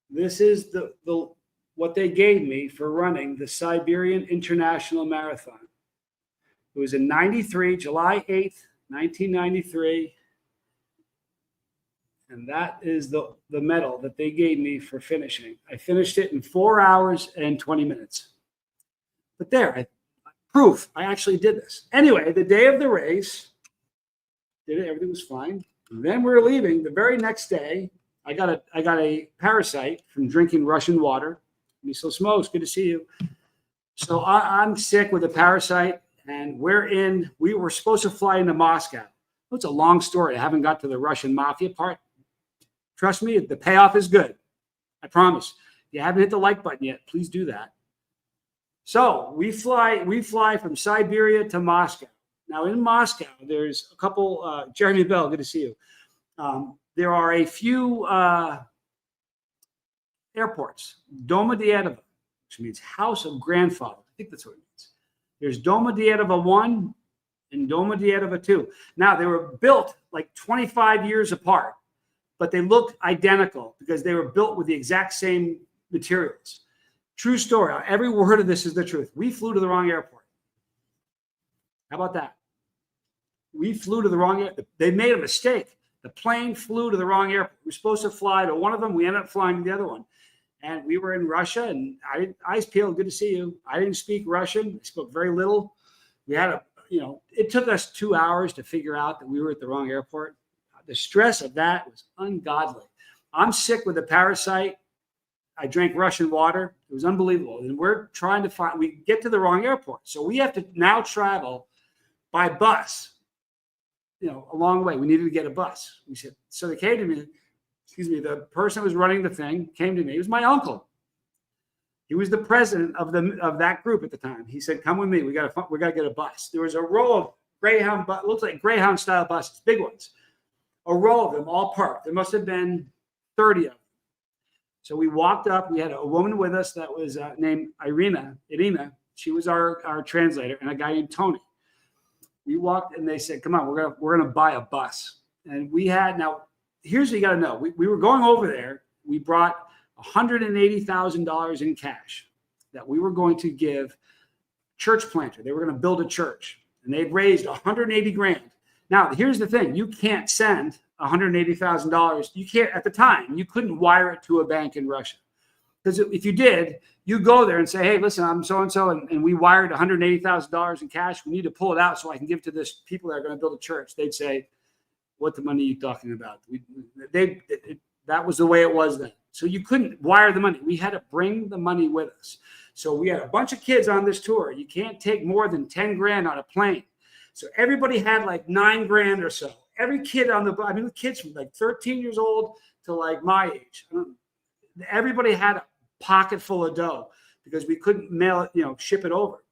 This is the what they gave me for running the Siberian International Marathon. It was in 93, July 8th, 1993. And that is the medal that they gave me for finishing. I finished it in 4 hours and 20 minutes. But proof, I actually did this. Anyway, the day of the race, everything was fine. And then we were leaving. The very next day, I got a parasite from drinking Russian water. Miso Smokes, good to see you. So I'm sick with a parasite, and we were supposed to fly into Moscow. It's a long story. I haven't got to the Russian mafia part. Trust me, the payoff is good. I promise. If you haven't hit the like button yet, please do that. So we fly from Siberia to Moscow. Now in Moscow, there's a couple, Jeremy Bell, good to see you. There are a few airports. Domodedovo, which means house of grandfather. I think that's what it means. There's Domodedovo 1 and Domodedovo 2. Now, they were built like 25 years apart, but they look identical because they were built with the exact same materials. True story. Every word of this is the truth. We flew to the wrong airport. How about that? We flew to the wrong airport. They made a mistake. The plane flew to the wrong airport. We were supposed to fly to one of them. We ended up flying to the other one. And we were in Russia, and eyes peeled, good to see you. I didn't speak Russian. I spoke very little. We had it took us 2 hours to figure out that we were at the wrong airport. The stress of that was ungodly. I'm sick with a parasite. I drank Russian water. It was unbelievable. And we're trying to we get to the wrong airport. So we have to now travel by bus, a long way. We needed to get a bus. We said, so they came to me, the person who was running the thing came to me. It was my uncle. He was the president of that group at the time. He said, come with me. We got to get a bus. There was a row of Greyhound, looks like Greyhound style buses, big ones. A row of them all parked. There must have been 30 of them. So we walked up. We had a woman with us that was named Irina. She was our translator, and a guy named Tony. We walked, and they said, come on, we're gonna buy a bus. And we had, now, here's what you got to know. We were going over there. We brought $180,000 in cash that we were going to give church planter. They were going to build a church, and they'd raised 180 grand. Now, here's the thing. You can't send $180,000. You can't, at the time, you couldn't wire it to a bank in Russia. Because if you did, you go there and say, hey, listen, I'm so-and-so, and we wired $180,000 in cash. We need to pull it out so I can give to this people that are going to build a church. They'd say, what the money are you talking about? That was the way it was then. So you couldn't wire the money. We had to bring the money with us. So we had a bunch of kids on this tour. You can't take more than 10 grand on a plane. So everybody had like 9 grand or so. Every kid the kids from like 13 years old to like my age. Everybody had a pocket full of dough because we couldn't mail it, ship it over.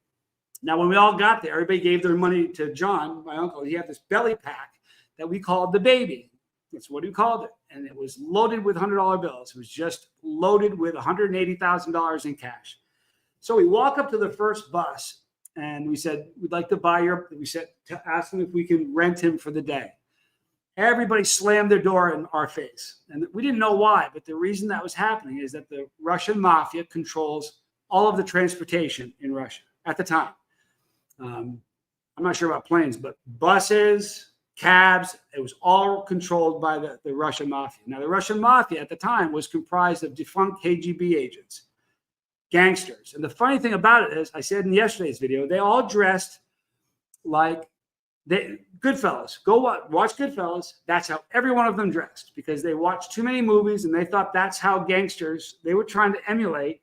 Now, when we all got there, everybody gave their money to John, my uncle. He had this belly pack that we called the baby. That's what he called it. And it was loaded with $100 bills. It was just loaded with $180,000 in cash. So we walk up to the first bus and we said, we'd like to buy ask them if we can rent him for the day. Everybody slammed their door in our face. And we didn't know why, but the reason that was happening is that the Russian mafia controls all of the transportation in Russia at the time. I'm not sure about planes, but buses, cabs, it was all controlled by the Russian mafia. Now, the Russian mafia at the time was comprised of defunct KGB agents, gangsters. And the funny thing about it is, I said in yesterday's video, they all dressed like Goodfellas. Go watch Goodfellas. That's how every one of them dressed, because they watched too many movies and they thought that's how gangsters, they were trying to emulate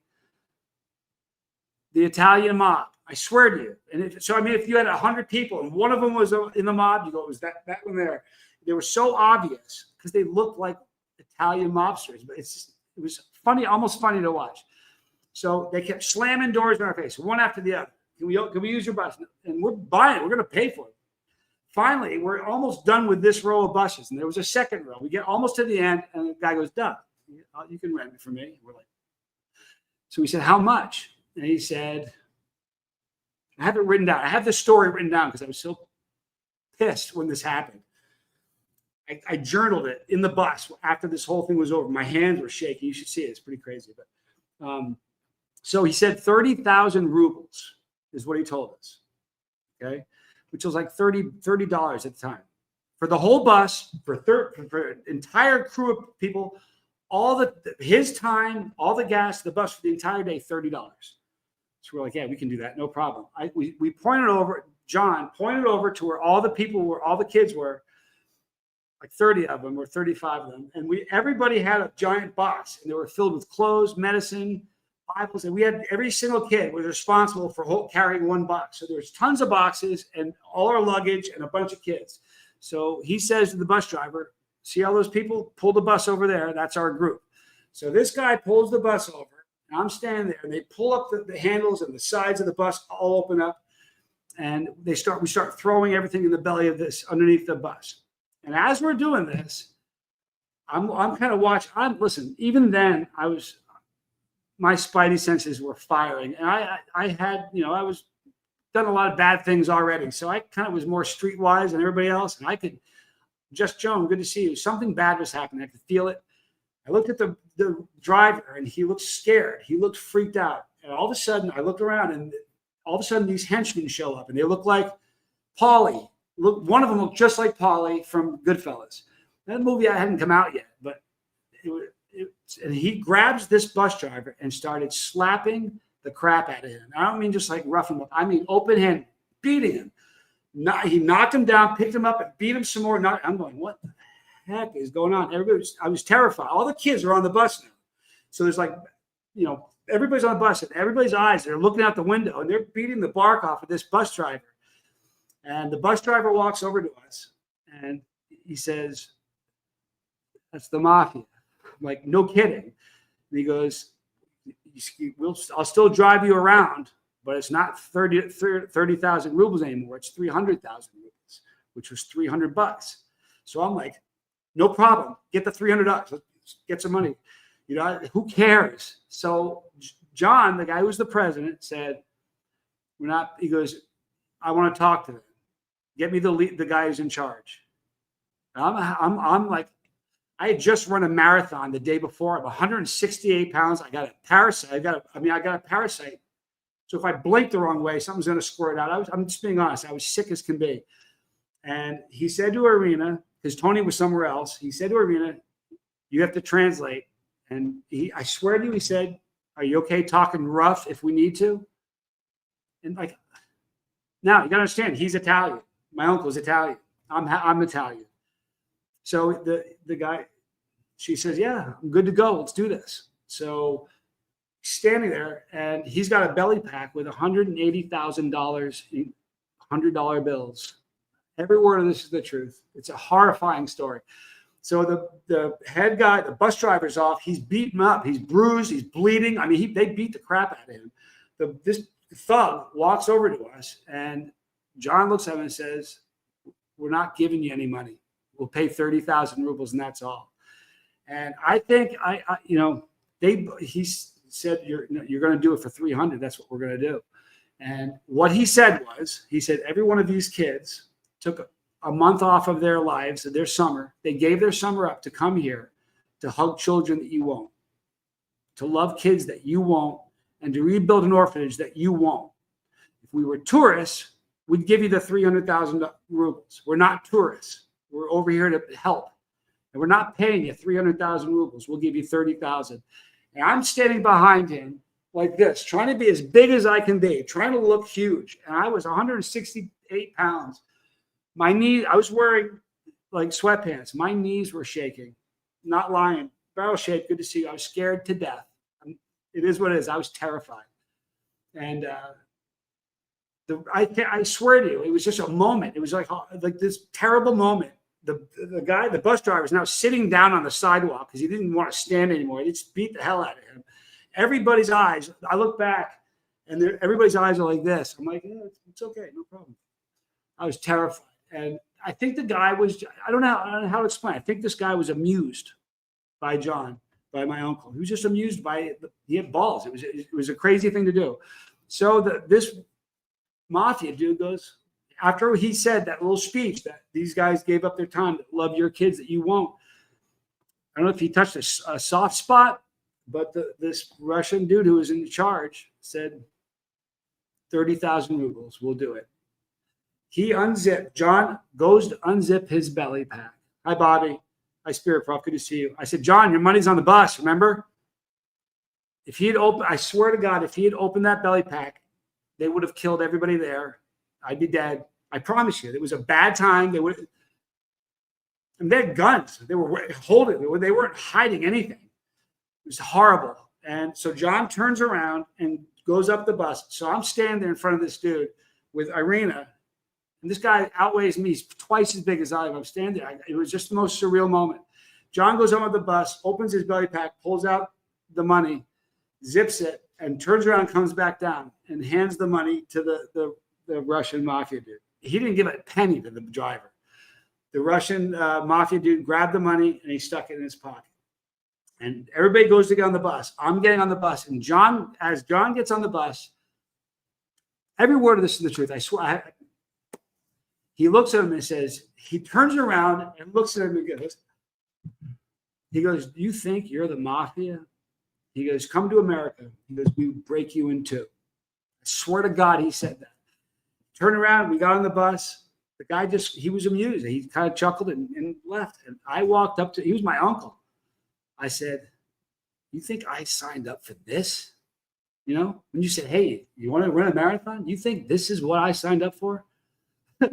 the Italian mob. I swear to you. And if you had 100 people and one of them was in the mob, you go, it was that one there. They were so obvious because they looked like Italian mobsters, but it was funny, almost funny to watch. So they kept slamming doors in our face, one after the other. Can we use your bus? And we're buying it. We're going to pay for it. Finally, we're almost done with this row of buses, and there was a second row. We get almost to the end, and the guy goes, "Done. You can rent it for me." We're like, so we said, "How much?" And he said, I have it written down. I have the story written down because I was so pissed when this happened. I journaled it in the bus after this whole thing was over. My hands were shaking. You should see it. It's pretty crazy. But so he said 30,000 rubles is what he told us. Okay, which was like $30 at the time for the whole bus, for an entire crew of people, his time, all the gas, the bus for the entire day, $30. So we're like, yeah, we can do that. No problem. We pointed over, John pointed over to where all the people were, all the kids were, like 30 of them or 35 of them. And everybody had a giant box, and they were filled with clothes, medicine, Bibles. And we had, every single kid was responsible for carrying one box. So there's tons of boxes and all our luggage and a bunch of kids. So he says to the bus driver, see all those people? Pull the bus over there. That's our group. So this guy pulls the bus over. And I'm standing there, and they pull up the handles, and the sides of the bus all open up. And we start throwing everything in the belly of this underneath the bus. And as we're doing this, I'm kind of watching. Listen, even then my spidey senses were firing. And I had, I was done a lot of bad things already. So I kind of was more streetwise than everybody else. And I could, just Joan, good to see you. Something bad was happening. I could feel it. I looked at the driver and he looked scared. He looked freaked out. And all of a sudden I looked around and all of a sudden these henchmen show up and they look like Paulie. One of them looked just like Paulie from Goodfellas. That movie hadn't come out yet, but and he grabs this bus driver and started slapping the crap out of him. I don't mean just like roughing him up. I mean open hand, beating him. He knocked him down, picked him up, and beat him some more. I'm going, what the heck is going on? I was terrified. All the kids are on the bus now. So there's like, everybody's on the bus and everybody's eyes, they're looking out the window and they're beating the bark off of this bus driver. And the bus driver walks over to us and he says, "That's the mafia." I'm like, no kidding. And he goes, I'll still drive you around, but it's not 30,000 rubles anymore. It's 300,000 rubles, which was $300. So I'm like, no problem. Get the $300. Let's get some money. Who cares? So John, the guy who's the president, said, he goes, "I want to talk to them. Get me the guy who's in charge." I'm like, I had just run a marathon the day before. I'm 168 pounds. I got a parasite. I got a parasite. So if I blink the wrong way, something's going to squirt out. I'm just being honest. I was sick as can be. And he said to Irina, because Tony was somewhere else, he said to Irina, "You have to translate." And I swear to you, he said, "Are you okay talking rough if we need to?" And like, now you got to understand, he's Italian. My uncle's Italian. I'm Italian. So the guy, she says, "Yeah, I'm good to go. Let's do this." So he's standing there and he's got a belly pack with $180,000 in $100 bills. Every word of this is the truth. It's a horrifying story. So the head guy, the bus driver's off. He's beaten up. He's bruised. He's bleeding. I mean, they beat the crap out of him. This thug walks over to us and John looks at him and says, "We're not giving you any money. We'll pay 30,000 rubles and that's all." And I think he said, "You're going to do it for 300. That's what we're going to do." And what he said was, he said, every one of these kids took a month off of their lives, of their summer. They gave their summer up to come here to hug children that you won't, to love kids that you won't, and to rebuild an orphanage that you won't. If we were tourists, we'd give you the 300,000 rubles. We're not tourists. We're over here to help. And we're not paying you 300,000 rubles. We'll give you 30,000. And I'm standing behind him like this, trying to be as big as I can be, trying to look huge. And I was 168 pounds. My knees, I was wearing like sweatpants. My knees were shaking. Not lying. Barrel shaped. Good to see you. I was scared to death. It is what it is. I was terrified. And I swear to you, it was just a moment. It was like this terrible moment. The guy, the bus driver, is now sitting down on the sidewalk because he didn't want to stand anymore. He just beat the hell out of him. Everybody's eyes, I look back, and everybody's eyes are like this. I'm like, yeah, it's okay, no problem. I was terrified. And I think the guy was, I don't know how to explain. I think this guy was amused by John, by my uncle. He was just amused by it. He had balls. It was a crazy thing to do. So this mafia dude goes, after he said that little speech that these guys gave up their time to love your kids that you won't. I don't know if he touched a soft spot, but this Russian dude who was in charge said, 30,000 rubles, we'll do it. He unzipped. John goes to unzip his belly pack. Hi, Bobby. Hi, Spirit Prof. Good to see you. I said, John, your money's on the bus, remember? If he had opened, I swear to God, if he had opened that belly pack, they would have killed everybody there. I'd be dead. I promise you. It was a bad time. They would, and they had guns. They were holding. They weren't hiding anything. It was horrible. And so John turns around and goes up the bus. So I'm standing there in front of this dude with Irina. And this guy outweighs me. He's twice as big as I am. I'm standing there. It was just the most surreal moment. John goes on with the bus, opens his belly pack, pulls out the money, zips it, and turns around and comes back down and hands the money to the the Russian mafia dude. He didn't give a penny to the driver. The Russian mafia dude grabbed the money and he stuck it in his pocket. And everybody goes to get on the bus. I'm getting on the bus. And as John gets on the bus, every word of this is the truth. I swear. He looks at him and says, he turns around and looks at him and goes, do you think you're the mafia? He goes, come to America. He goes, we break you in two. I swear to God, he said that. Turned around, we got on the bus. The guy he was amused. He kind of chuckled and left. And I walked up he was my uncle. I said, you think I signed up for this? You know, when you said, hey, you want to run a marathon? You think this is what I signed up for?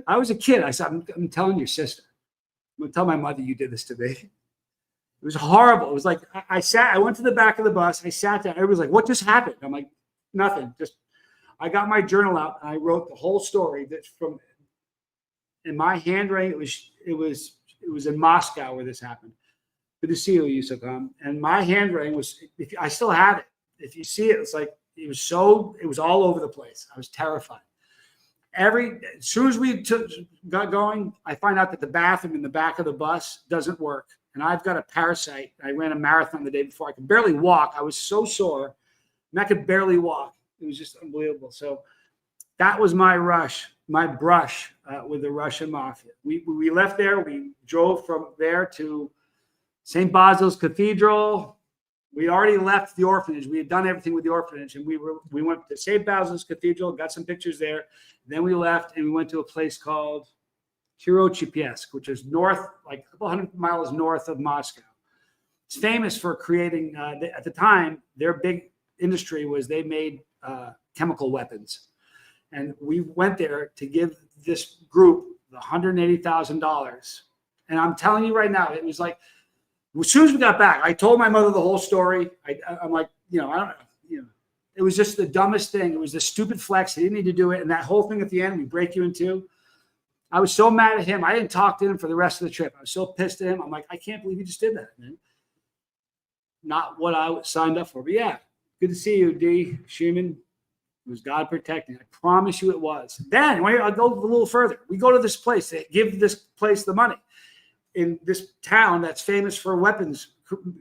I was a kid. I said, I'm telling your sister. I'm going to tell my mother you did this to me. It was horrible. It was like, I went to the back of the bus. I sat down. Everybody's like, what just happened? I'm like, nothing. I got my journal out and I wrote the whole story that's from, in my handwriting. It was in Moscow where this happened. Good to see you, Yusufam. And my handwriting I still have it. If you see it, it's like, it was all over the place. I was terrified. As soon as we got going, I find out that the bathroom in the back of the bus doesn't work. And I've got a parasite. I ran a marathon the day before. I could barely walk. I was so sore and I could barely walk. It was just unbelievable. So that was my brush with the Russian mafia. We left there. We drove from there to St. Basil's Cathedral. We already left the orphanage. We had done everything with the orphanage, and we went to St. Basil's Cathedral, got some pictures there. Then we left, and we went to a place called Kirochipyesk, which is north, like a couple hundred miles north of Moscow. It's famous for creating. At the time, their big industry was they made chemical weapons, and we went there to give this group the $180,000. And I'm telling you right now, it was like, as soon as we got back, I told my mother the whole story. I'm like, I don't know, it was just the dumbest thing. It was the stupid flex. He didn't need to do it. And that whole thing at the end, we break you in two. I was so mad at him. I didn't talk to him for the rest of the trip. I was so pissed at him. I'm like, I can't believe you just did that, man. Not what I signed up for. But yeah, good to see you, D. Schumann. It was God protecting. I promise you it was. Then I'll go a little further. We go to this place. They give this place the money. In this town that's famous for weapons,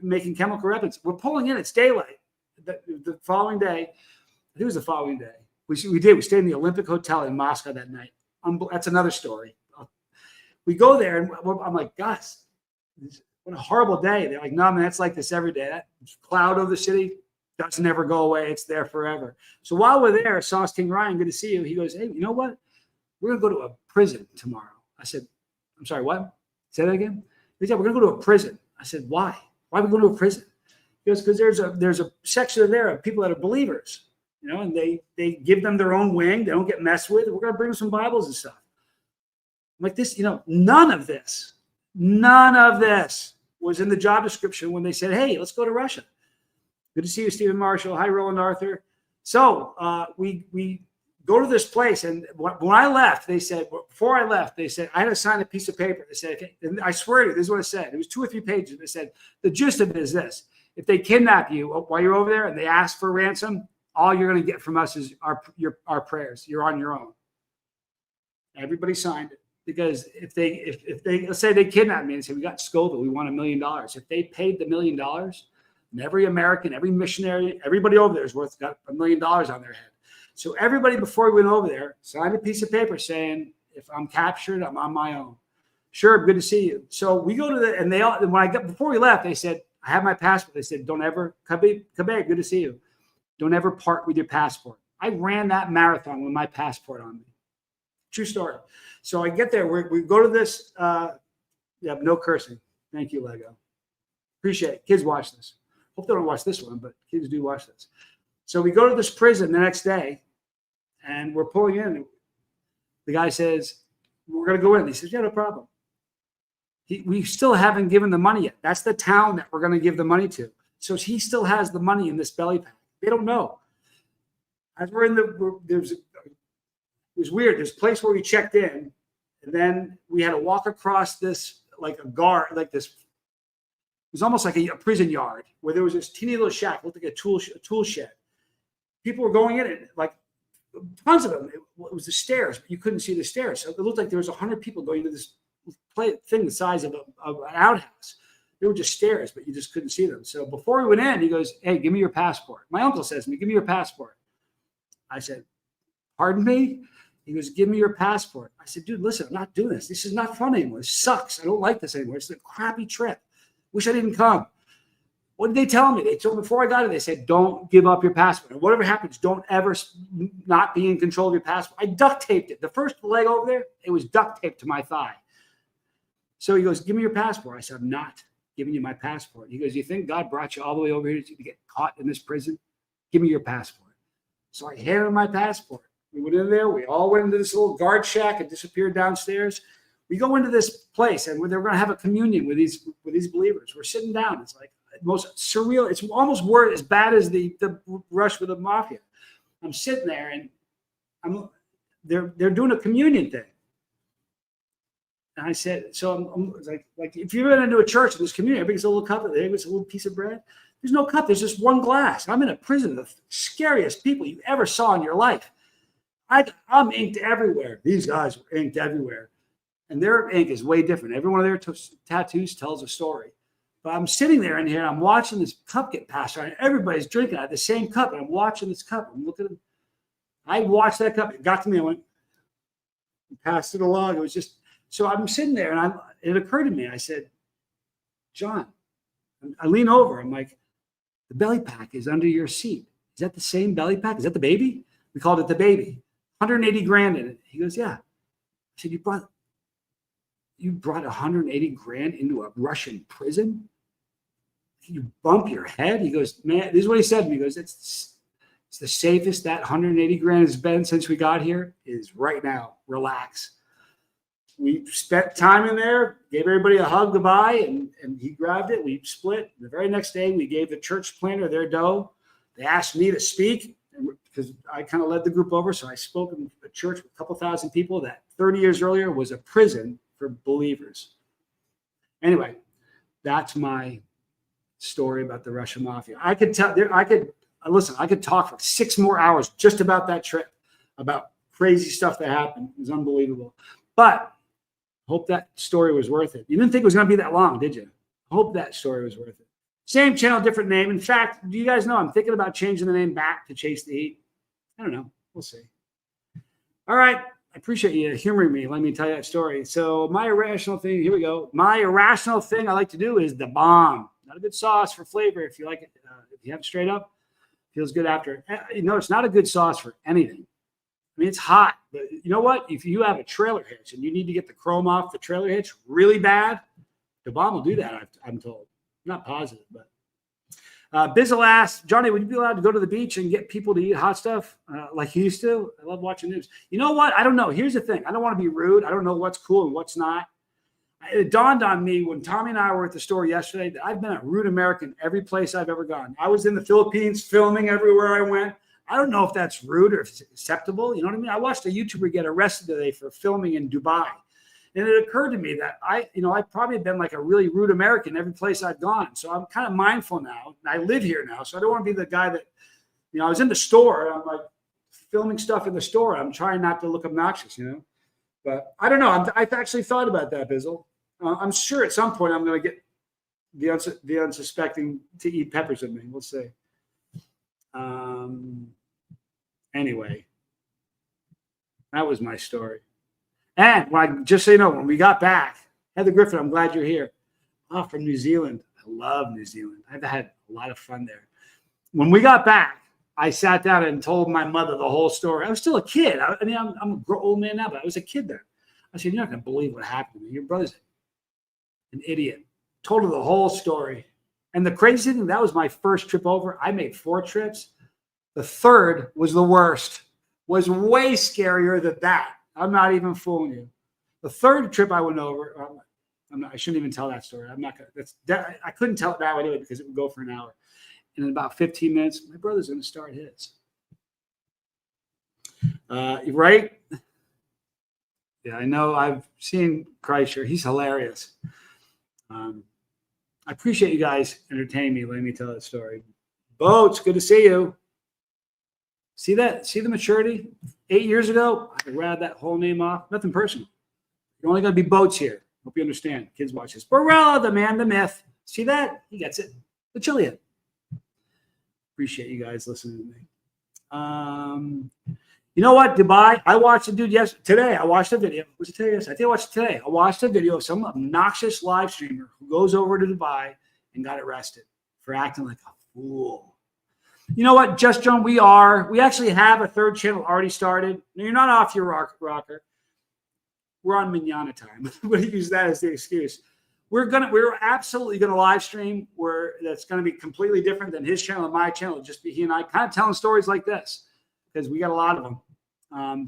making chemical weapons. We're pulling in. It's daylight. The following day, I think it was the following day. We stayed in the Olympic Hotel in Moscow that night. That's another story. We go there, and I'm like, Gus, what a horrible day. They're like, no, man, it's like this every day. That cloud over the city doesn't ever go away. It's there forever. So while we're there, Sauce King Ryan, good to see you. He goes, hey, you know what? We're going to go to a prison tomorrow. I said, I'm sorry, what? Say that again? He said, we're going to go to a prison. I said, why? Why are we going to a prison? He goes, because there's a section there of people that are believers, and they give them their own wing. They don't get messed with. We're going to bring them some Bibles and stuff. I'm like, this, none of this was in the job description when they said, hey, let's go to Russia. Good to see you, Stephen Marshall. Hi, Roland Arthur. So we go to this place, and when I left, before I left, they said I had to sign a piece of paper. They said, okay, and I swear to you, this is what it said. It was 2 or 3 pages. They said the gist of it is this: if they kidnap you while you're over there and they ask for ransom, all you're going to get from us is our prayers. You're on your own. Everybody signed it, because if they let's say they kidnapped me and say we got Scoville, we want $1 million. If they paid the $1 million, and every American, every missionary, everybody over there is got $1 million on their head. So everybody before we went over there signed a piece of paper saying, if I'm captured, I'm on my own. Sure, good to see you. So we go to before we left, they said, I have my passport. They said, don't ever, Kabe, good to see you. Don't ever part with your passport. I ran that marathon with my passport on me. True story. So I get there, we go to this, no cursing. Thank you, Lego. Appreciate it. Kids watch this. Hope they don't watch this one, but kids do watch this. So we go to this prison the next day, and we're pulling in. The guy says, we're going to go in. He says, yeah, no problem. We still haven't given the money yet. That's the town that we're going to give the money to. So he still has the money in this belly pack. They don't know. As we're in it was weird. There's a place where we checked in, and then we had to walk across this, like a guard, like this. It was almost like a prison yard where there was this teeny little shack, looked like a tool shed. People were going in it, like tons of them. It was the stairs, but you couldn't see the stairs. So it looked like there was 100 people going to this thing the size of an outhouse. They were just stairs, but you just couldn't see them. So before we went in, he goes, "Hey, give me your passport." My uncle says to me, "Give me your passport." I said, "Pardon me?" He goes, "Give me your passport." I said, "Dude, listen, I'm not doing this. This is not fun anymore. This sucks. I don't like this anymore. It's a crappy trip. Wish I didn't come." What did they tell me? They told me before I got it, they said, "Don't give up your passport. And whatever happens, don't ever not be in control of your passport." I duct taped it. The first leg over there, it was duct taped to my thigh. So he goes, "Give me your passport." I said, "I'm not giving you my passport." He goes, "You think God brought you all the way over here to get caught in this prison? Give me your passport." So I handed him my passport. We went in there. We all went into this little guard shack and disappeared downstairs. We go into this place, and they're going to have a communion with these believers. We're sitting down. It's like most surreal. It's almost as bad as the rush with the mafia. I'm sitting there, and they're doing a communion thing. And I said, so I'm like if you've been into a church and there's communion, everybody gets a little cup, there gets a little piece of bread. There's no cup. There's just one glass. I'm in a prison of the scariest people you ever saw in your life. I'm inked everywhere. These guys were inked everywhere. And their ink is way different. Every one of their tattoos tells a story. But I'm sitting there in here, and I'm watching this cup get passed around. Everybody's drinking out of the same cup, and I'm watching this cup. I'm looking at it. I watched that cup. It got to me. I went, passed it along. It was just, so I'm sitting there, and it occurred to me. I said, "John," I lean over. I'm like, "The belly pack is under your seat. Is that the same belly pack? Is that the baby?" We called it the baby. 180 grand in it. He goes, "Yeah." I said, You brought 180 grand into a Russian prison? You bump your head?" He goes, "Man," this is what he said to me. He goes, it's the safest that 180 grand has been since we got here is right now. Relax." We spent time in there, gave everybody a hug goodbye, and he grabbed it. We split. The very next day, we gave the church planter their dough. They asked me to speak because I kind of led the group over. So I spoke in a church with a couple thousand people that 30 years earlier was a prison for believers. Anyway, that's my story about the Russian mafia. I could talk for 6 more hours just about that trip, about crazy stuff that happened. It was unbelievable. But hope that story was worth it. You didn't think it was going to be that long, did you? Hope that story was worth it. Same channel, different name. In fact, do you guys know I'm thinking about changing the name back to Chase the Heat? I don't know. We'll see. All right. I appreciate you humoring me. Let me tell you that story. So my irrational thing, here we go. My irrational thing I like to do is the bomb. Not a good sauce for flavor if you like it. If you have it straight up, feels good after. You know, it's not a good sauce for anything. I mean, it's hot, but you know what? If you have a trailer hitch and you need to get the chrome off the trailer hitch really bad, the bomb will do that, I'm told. I'm not positive, but. Bizzle asked, "Johnny, would you be allowed to go to the beach and get people to eat hot stuff like you used to?" I love watching news. You know what? I don't know. Here's the thing. I don't want to be rude. I don't know what's cool and what's not. It dawned on me when Tommy and I were at the store yesterday that I've been a rude American every place I've ever gone. I was in the Philippines filming everywhere I went. I don't know if that's rude or if it's acceptable. You know what I mean? I watched a YouTuber get arrested today for filming in Dubai. And it occurred to me that I probably have been like a really rude American every place I've gone. So I'm kind of mindful now. I live here now. So I don't want to be the guy that, I was in the store. And I'm like filming stuff in the store. I'm trying not to look obnoxious, But I don't know. I've actually thought about that, Bizzle. I'm sure at some point I'm going to get the unsuspecting to eat peppers with me. We'll see. Anyway, that was my story. And just so you know, when we got back, Heather Griffin, I'm glad you're here. From New Zealand. I love New Zealand. I've had a lot of fun there. When we got back, I sat down and told my mother the whole story. I was still a kid. I'm an old man now, but I was a kid then. I said, "You're not going to believe what happened to me. Your brother's an idiot." Told her the whole story. And the crazy thing, that was my first trip over. I made 4 trips. The third was the worst. Was way scarier than that. I'm not even fooling you. The third trip I went over, I shouldn't even tell that story. I'm not going to. I couldn't tell it now anyway because it would go for an hour. And in about 15 minutes, my brother's going to start his. Right? Yeah, I know. I've seen Kreischer. He's hilarious. I appreciate you guys entertaining me. Let me tell that story. Boats, good to see you. See that? See the maturity? 8 years ago, I could rattle that whole name off. Nothing personal. You're only going to be boats here. Hope you understand. Kids watch this. Barella, the man, the myth. See that? He gets it. The Chilean. Appreciate you guys listening to me. You know what? Dubai. I watched a dude today. I watched a video. Was it today? Yes, I think I watched it today. I watched a video of some obnoxious live streamer who goes over to Dubai and got arrested for acting like a fool. You know what, Just John? We actually have a third channel already started. Now, you're not off your rocker. We're on manana time. We'll use that as the excuse. We're absolutely gonna live stream that's gonna be completely different than his channel and my channel. Just be he and I kind of telling stories like this because we got a lot of them.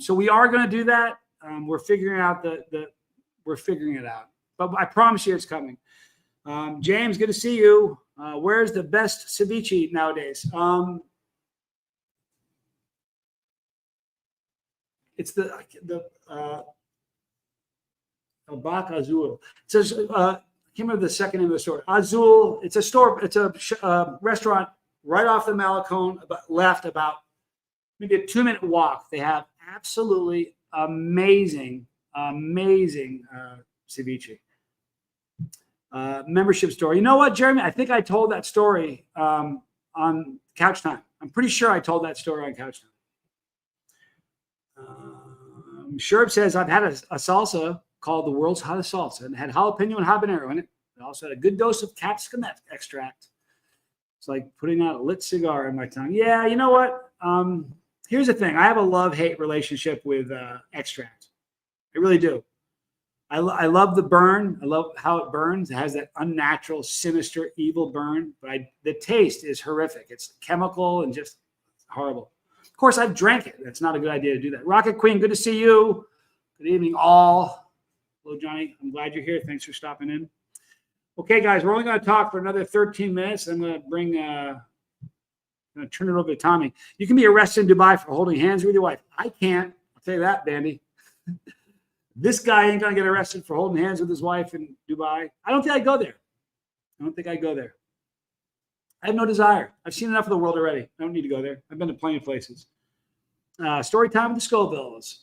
So we are gonna do that. We're figuring out we're figuring it out. But I promise you, it's coming. James, good to see you. Where's the best ceviche nowadays? It's the Bac Azul. It says, I can't remember the second name of the store. Azul. It's a store. It's a restaurant right off the Malecon, left about maybe a 2-minute walk. They have absolutely amazing ceviche. Membership story. You know what, Jeremy? I think I told that story on Couch Time. I'm pretty sure I told that story on Couch Time. Sherb says, I've had a salsa called the world's hottest salsa and had jalapeno and habanero in it. It also had a good dose of capsicum extract. It's like putting out a lit cigar in my tongue. Yeah, you know what? Here's the thing. I have a love-hate relationship with extract. I really do. I love the burn. I love how it burns. It has that unnatural, sinister, evil burn. But the taste is horrific. It's chemical and just horrible. Of course, I've drank it. That's not a good idea to do that. Rocket Queen, good to see you. Good evening, all. Hello, Johnny. I'm glad you're here. Thanks for stopping in. Okay, guys, we're only going to talk for another 13 minutes. I'm going to turn it over to Tommy. You can be arrested in Dubai for holding hands with your wife. I can't. I'll tell you that, Bandy. This guy ain't going to get arrested for holding hands with his wife in Dubai. I don't think I'd go there. I have no desire. I've seen enough of the world already. I don't need to go there. I've been to plenty of places. Story time with the Scovilles.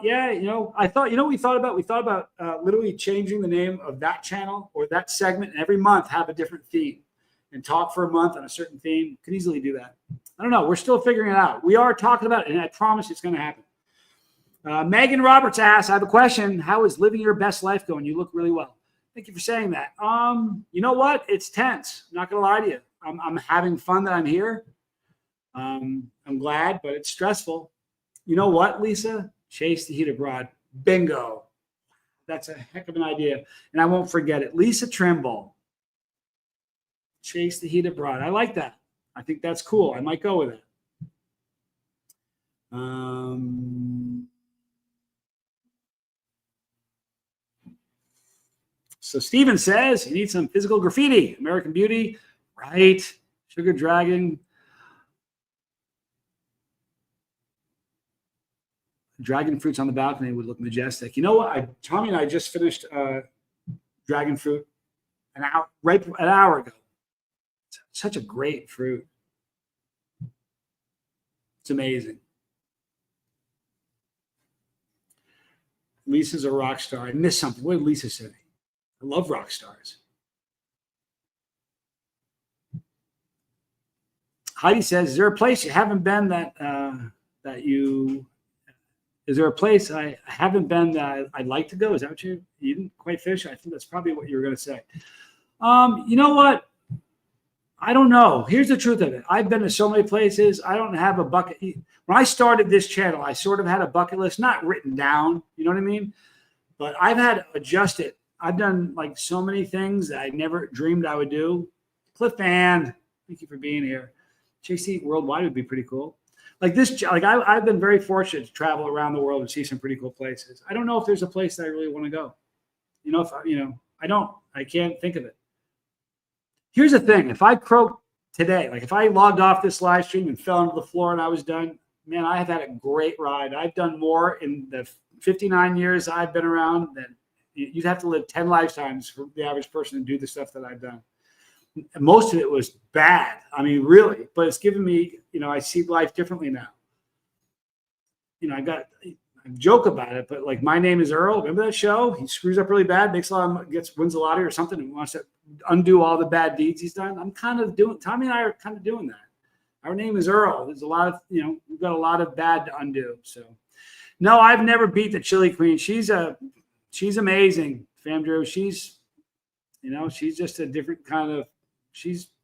Yeah, I thought, we thought about? We thought about literally changing the name of that channel or that segment and every month have a different theme and talk for a month on a certain theme. Could easily do that. I don't know. We're still figuring it out. We are talking about it, and I promise it's going to happen. Megan Roberts asks, I have a question. How is living your best life going? You look really well. Thank you for saying that. You know what? It's tense. I'm not going to lie to you. I'm having fun that I'm here. I'm glad, but it's stressful. You know what, Lisa? Chase the heat abroad. Bingo. That's a heck of an idea. And I won't forget it. Lisa Trimble. Chase the heat abroad. I like that. I think that's cool. I might go with it. So Steven says you need some physical graffiti. American Beauty. Right. Sugar Dragon. Dragon fruits on the balcony would look majestic. You know what? Tommy and I just finished dragon fruit an hour ago. It's such a great fruit. It's amazing. Lisa's a rock star. I missed something. What did Lisa say? I love rock stars. Heidi says, is there a place you haven't been is there a place I haven't been that I'd like to go? Is that what you didn't quite finish? I think that's probably what you were going to say. You know what? I don't know. Here's the truth of it. I've been to so many places. I don't have a bucket. When I started this channel, I sort of had a bucket list, not written down. You know what I mean? But I've had to adjust it. I've done like so many things that I never dreamed I would do. Cliff Fan, thank you for being here. JC Worldwide would be pretty cool. Like this, like I've been very fortunate to travel around the world and see some pretty cool places. I don't know if there's a place that I really want to go. I can't think of it. Here's the thing. If I croaked today, like if I logged off this live stream and fell into the floor and I was done, man, I have had a great ride. I've done more in the 59 years I've been around than you'd have to live 10 lifetimes for the average person to do the stuff that I've done. Most of it was bad. I mean, really, but it's given me, I see life differently now. I joke about it, but like My Name is Earl. Remember that show? He screws up really bad, wins the lottery or something, and wants to undo all the bad deeds he's done. Tommy and I are kind of doing that. Our name is Earl. There's a lot of, we've got a lot of bad to undo. So, no, I've never beat the Chili Queen. She's amazing, Fam Drew. She's just a different kind of,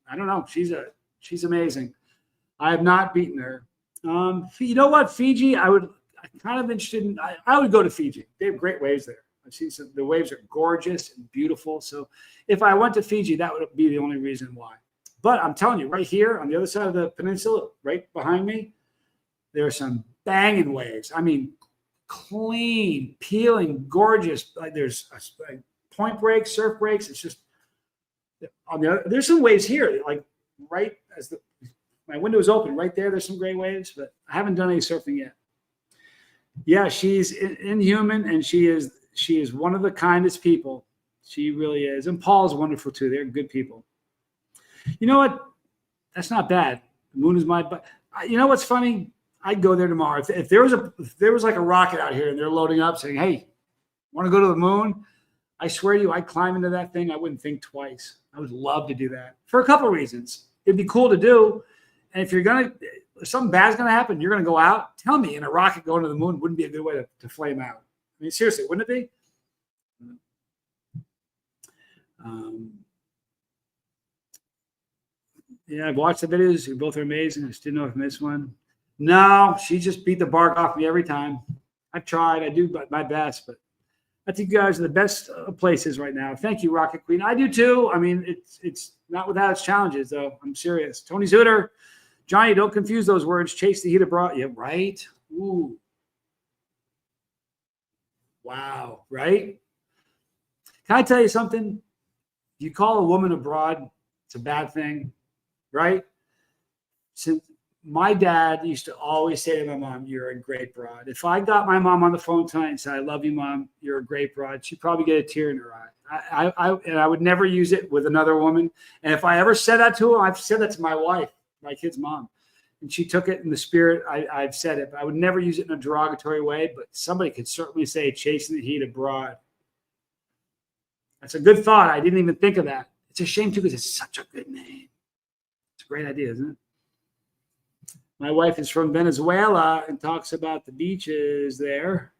I don't know. She's amazing. I have not beaten her. You know what? Fiji, I'm kind of interested in, I would go to Fiji. They have great waves there. I've seen the waves are gorgeous and beautiful. So if I went to Fiji, that would be the only reason why. But I'm telling you, right here on the other side of the peninsula, right behind me, there are some banging waves. I mean, clean, peeling, gorgeous. Like there's point breaks, surf breaks. It's just there's some waves here, like right as my window is open, right there. There's some great waves, but I haven't done any surfing yet. Yeah, she's inhuman, and she is one of the kindest people. She really is, and Paul's wonderful too. They're good people. You know what? That's not bad. The moon is my butt. You know what's funny? I'd go there tomorrow. If there was like a rocket out here and they're loading up saying, "Hey, want to go to the moon?" I swear to you, I'd climb into that thing. I wouldn't think twice. I would love to do that for a couple of reasons. It'd be cool to do. And if something bad's going to happen, you're going to go out. Tell me, in a rocket going to the moon wouldn't be a good way to flame out. I mean, seriously, wouldn't it be? Yeah, I've watched the videos. You both are amazing. I just didn't know if I missed one. No, she just beat the bark off me every time. I've tried. I do my best, but I think you guys are the best places right now. Thank you, Rocket Queen. I do too. I mean, it's not without its challenges, though. I'm serious. Tony Zutter, Johnny, don't confuse those words. Chase the heat abroad. Yeah, right? Ooh. Wow, right? Can I tell you something? You call a woman abroad, it's a bad thing, right? Since my dad used to always say to my mom, "You're a great broad." If I got my mom on the phone tonight and said, "I love you, Mom, you're a great broad," she'd probably get a tear in her eye. I would never use it with another woman. And if I ever said that to her, I've said that to my wife, my kid's mom, and she took it in the spirit. I've said it, but I would never use it in a derogatory way. But somebody could certainly say "chasing the heat abroad." That's a good thought. I didn't even think of that. It's a shame too, because it's such a good name. It's a great idea, isn't it? My wife is from Venezuela and talks about the beaches there.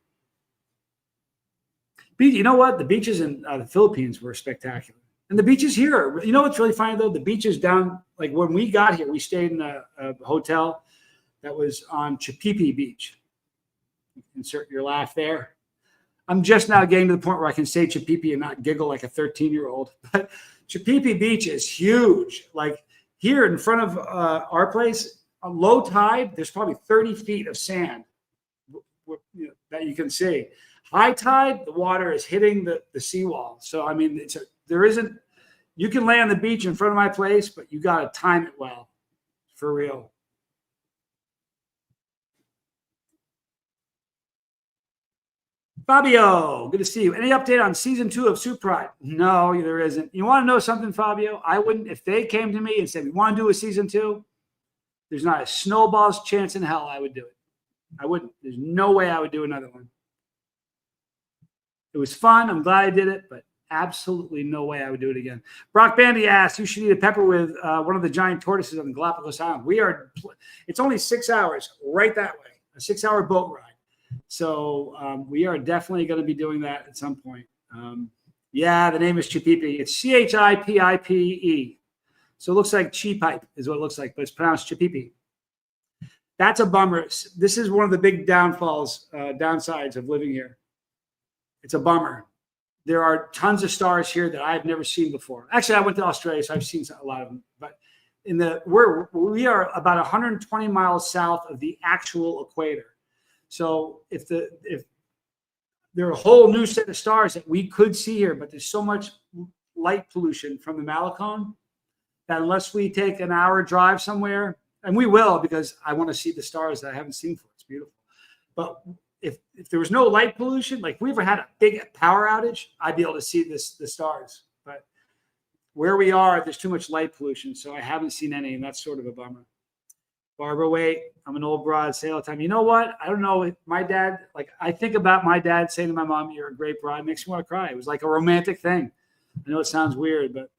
You know what? The beaches in the Philippines were spectacular. And the beaches here, you know what's really funny, though? The beaches down, like when we got here, we stayed in a hotel that was on Chipipi Beach. Insert your laugh there. I'm just now getting to the point where I can say Chipipi and not giggle like a 13-year-old. But Chipipi Beach is huge. Like here in front of our place, a low tide, there's probably 30 feet of sand that you can see. High tide, the water is hitting the seawall. So, I mean, you can lay on the beach in front of my place, but you got to time it well, for real. Fabio, good to see you. Any update on season 2 of Soup Pride? No, there isn't. You want to know something, Fabio? I wouldn't, if they came to me and said, "We want to do a season 2, there's not a snowball's chance in hell I would do it. I wouldn't. There's no way I would do another one. It was fun. I'm glad I did it, but absolutely no way I would do it again. Brock Bandy asked, "Who should eat a pepper with one of the giant tortoises on the Galapagos Island?" It's only 6 hours right that way, a 6-hour boat ride. So we are definitely going to be doing that at some point. Yeah, the name is Chipipe. It's Chipipe. So it looks like Chipipe is what it looks like, but it's pronounced Chipipe. That's a bummer. This is one of the big downsides of living here. It's a bummer. There are tons of stars here that I've never seen before. Actually, I went to Australia, so I've seen a lot of them. But we are about 120 miles south of the actual equator. So if there are a whole new set of stars that we could see here, but there's so much light pollution from the Malacone that unless we take an hour drive somewhere, and we will, because I want to see the stars that I haven't seen before. It's beautiful. But if there was no light pollution, like if we ever had a big power outage, I'd be able to see the stars. But where we are, there's too much light pollution, so I haven't seen any, and that's sort of a bummer. Barbara, wait, I'm an old broad, say all the time. You know what? I don't know. My dad, like, I think about my dad saying to my mom, "You're a great broad." It makes me want to cry. It was like a romantic thing. I know it sounds weird, but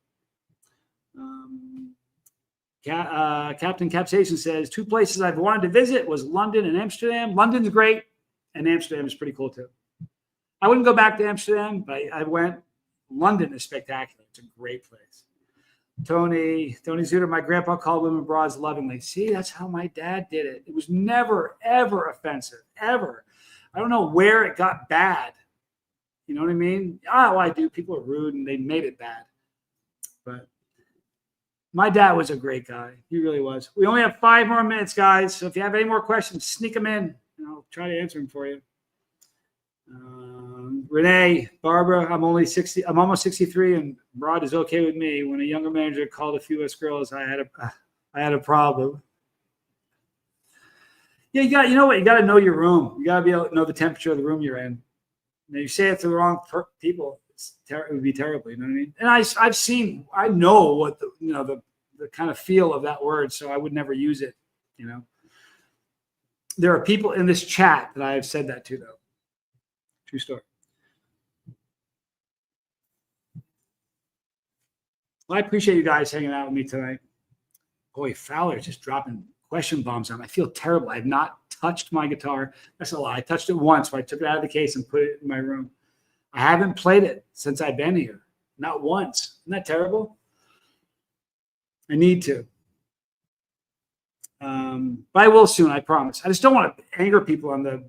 Captain Capsation says 2 places I've wanted to visit was London and Amsterdam. London's great, and Amsterdam is pretty cool too. I wouldn't go back to Amsterdam, but I went. London is spectacular. It's a great place. Tony Zuter, my grandpa called women broads lovingly. See, that's how my dad did it. It was never, ever offensive, ever. I don't know where it got bad. You know what I mean? Oh, I do. People are rude and they made it bad. But my dad was a great guy. He really was. We only have 5 more minutes, guys. So if you have any more questions, sneak them in and I'll try to answer them for you. Renee, Barbara, I'm almost 63 and broad is okay with me. When a younger manager called a few of us girls, I had a problem. Yeah, you know what? You got to know your room. You got to be able to know the temperature of the room you're in. And if you say it to the wrong people, it would be terrible. You know what I mean? And I know what the kind of feel of that word, so I would never use it. You know, there are people in this chat that I have said that to, though. True story. Well, I appreciate you guys hanging out with me tonight. Boy, Fowler's just dropping question bombs on me. I feel terrible. I have not touched my guitar. That's a lie. I touched it once, but I took it out of the case and put it in my room. I haven't played it since I've been here. Not once. Isn't that terrible? I need to. But I will soon, I promise. I just don't want to anger people on the,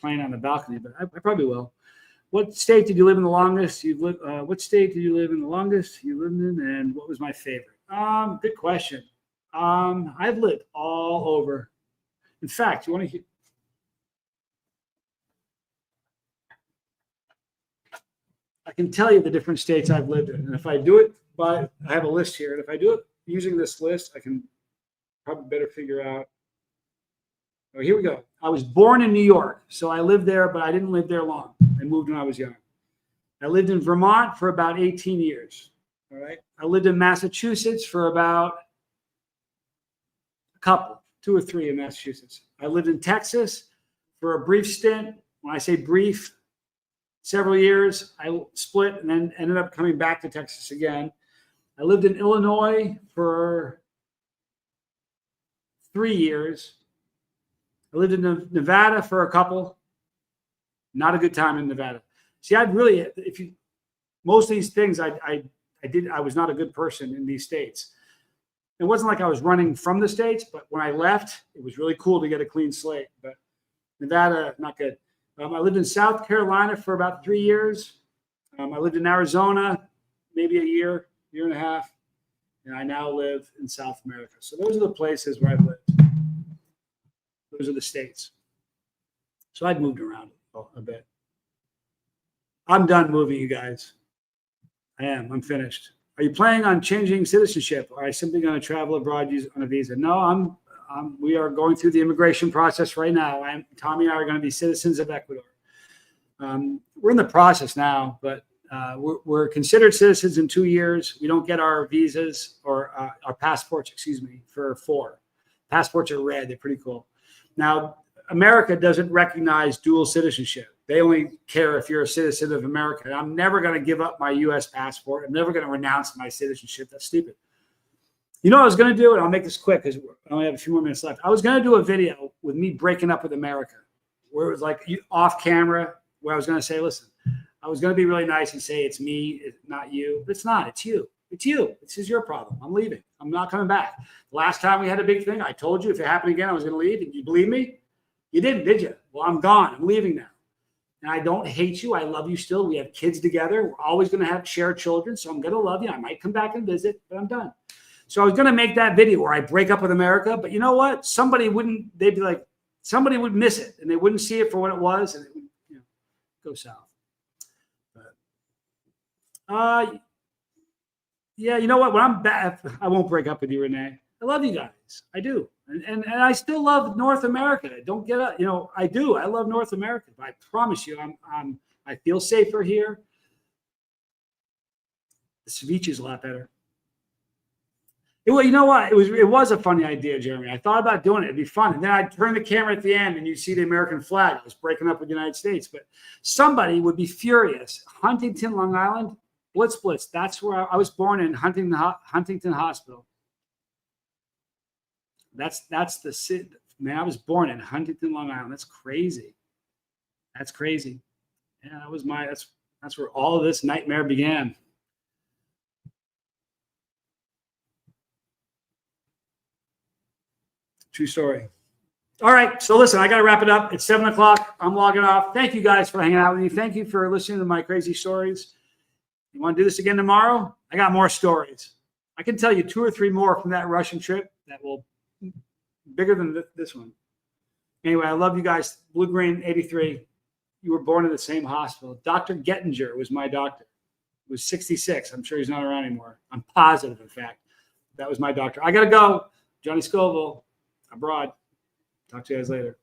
playing on the balcony, but I probably will. What state did you live in the longest? What state did you live in the longest? You lived in, and what was my favorite? Good question. I've lived all over. In fact, you want to hear? I can tell you the different states I've lived in, and if I do it I have a list here, and if I do it using this list, I can probably better figure out. Oh, here we go. I was born in New York, so I lived there, but I didn't live there long. I moved when I was young. I lived in Vermont for about 18 years. All right. I lived in Massachusetts for about a couple, 2 or 3 in Massachusetts. I lived in Texas for a brief stint. When I say brief, several years. I split and then ended up coming back to Texas again. I lived in Illinois for 3 years. I lived in Nevada for a couple. Not a good time in Nevada. See, most of these things I was not a good person in these states. It wasn't like I was running from the states, but when I left, it was really cool to get a clean slate. But Nevada, not good. I lived in South Carolina for about 3 years. I lived in Arizona, maybe a year and a half. And I now live in South America. So those are the places where I've lived. Those are the states. So I've moved around a bit. I'm done moving, you guys. I am. I'm finished. Are you planning on changing citizenship? Or are you simply going to travel abroad on a visa? No, we are going through the immigration process right now. Tommy and I are going to be citizens of Ecuador. We're in the process now, but we're considered citizens in 2 years. We don't get our visas or our passports, for 4. Passports are red. They're pretty cool. Now, America doesn't recognize dual citizenship. They only care if you're a citizen of America. I'm never going to give up my U.S. passport. I'm never going to renounce my citizenship. That's stupid. You know what I was going to do? And I'll make this quick because I only have a few more minutes left. I was going to do a video with me breaking up with America where it was like off camera, where I was going to say, listen, I was going to be really nice and say it's me, it's not you. But it's not. It's you. It's you. This is your problem. I'm leaving. I'm not coming back. Last time we had a big thing, I told you if it happened again, I was going to leave. Did you believe me? You didn't, did you? Well, I'm gone. I'm leaving now. And I don't hate you. I love you still. We have kids together. We're always going to share children. So I'm going to love you. I might come back and visit, but I'm done. So I was going to make that video where I break up with America. But you know what? They'd be like, somebody would miss it and they wouldn't see it for what it was. And it would go south. But, yeah, you know what? When I'm back, I won't break up with you, Renee. I love you guys. I do. And I still love North America. Don't get up. I do. I love North America. But I promise you, I feel safer here. The ceviche is a lot better. Well, you know what? It was a funny idea, Jeremy. I thought about doing it. It'd be fun. And then I'd turn the camera at the end and you see the American flag. It was breaking up with the United States. But somebody would be furious. Huntington, Long Island, Blitz. That's where I was born in Huntington Hospital. That's the city. Man, I was born in Huntington, Long Island. That's crazy. That's crazy. Yeah, that's where all of this nightmare began. True story. All right. So listen, I got to wrap it up. It's 7 o'clock. I'm logging off. Thank you guys for hanging out with me. Thank you for listening to my crazy stories. You want to do this again tomorrow? I got more stories. I can tell you 2 or 3 more from that Russian trip that will bigger than this one. Anyway, I love you guys. Blue Green 83. You were born in the same hospital. Dr. Gettinger was my doctor. He was 66. I'm sure he's not around anymore. I'm positive, in fact. That was my doctor. I got to go. Johnny Scoville, abroad. Talk to you guys later.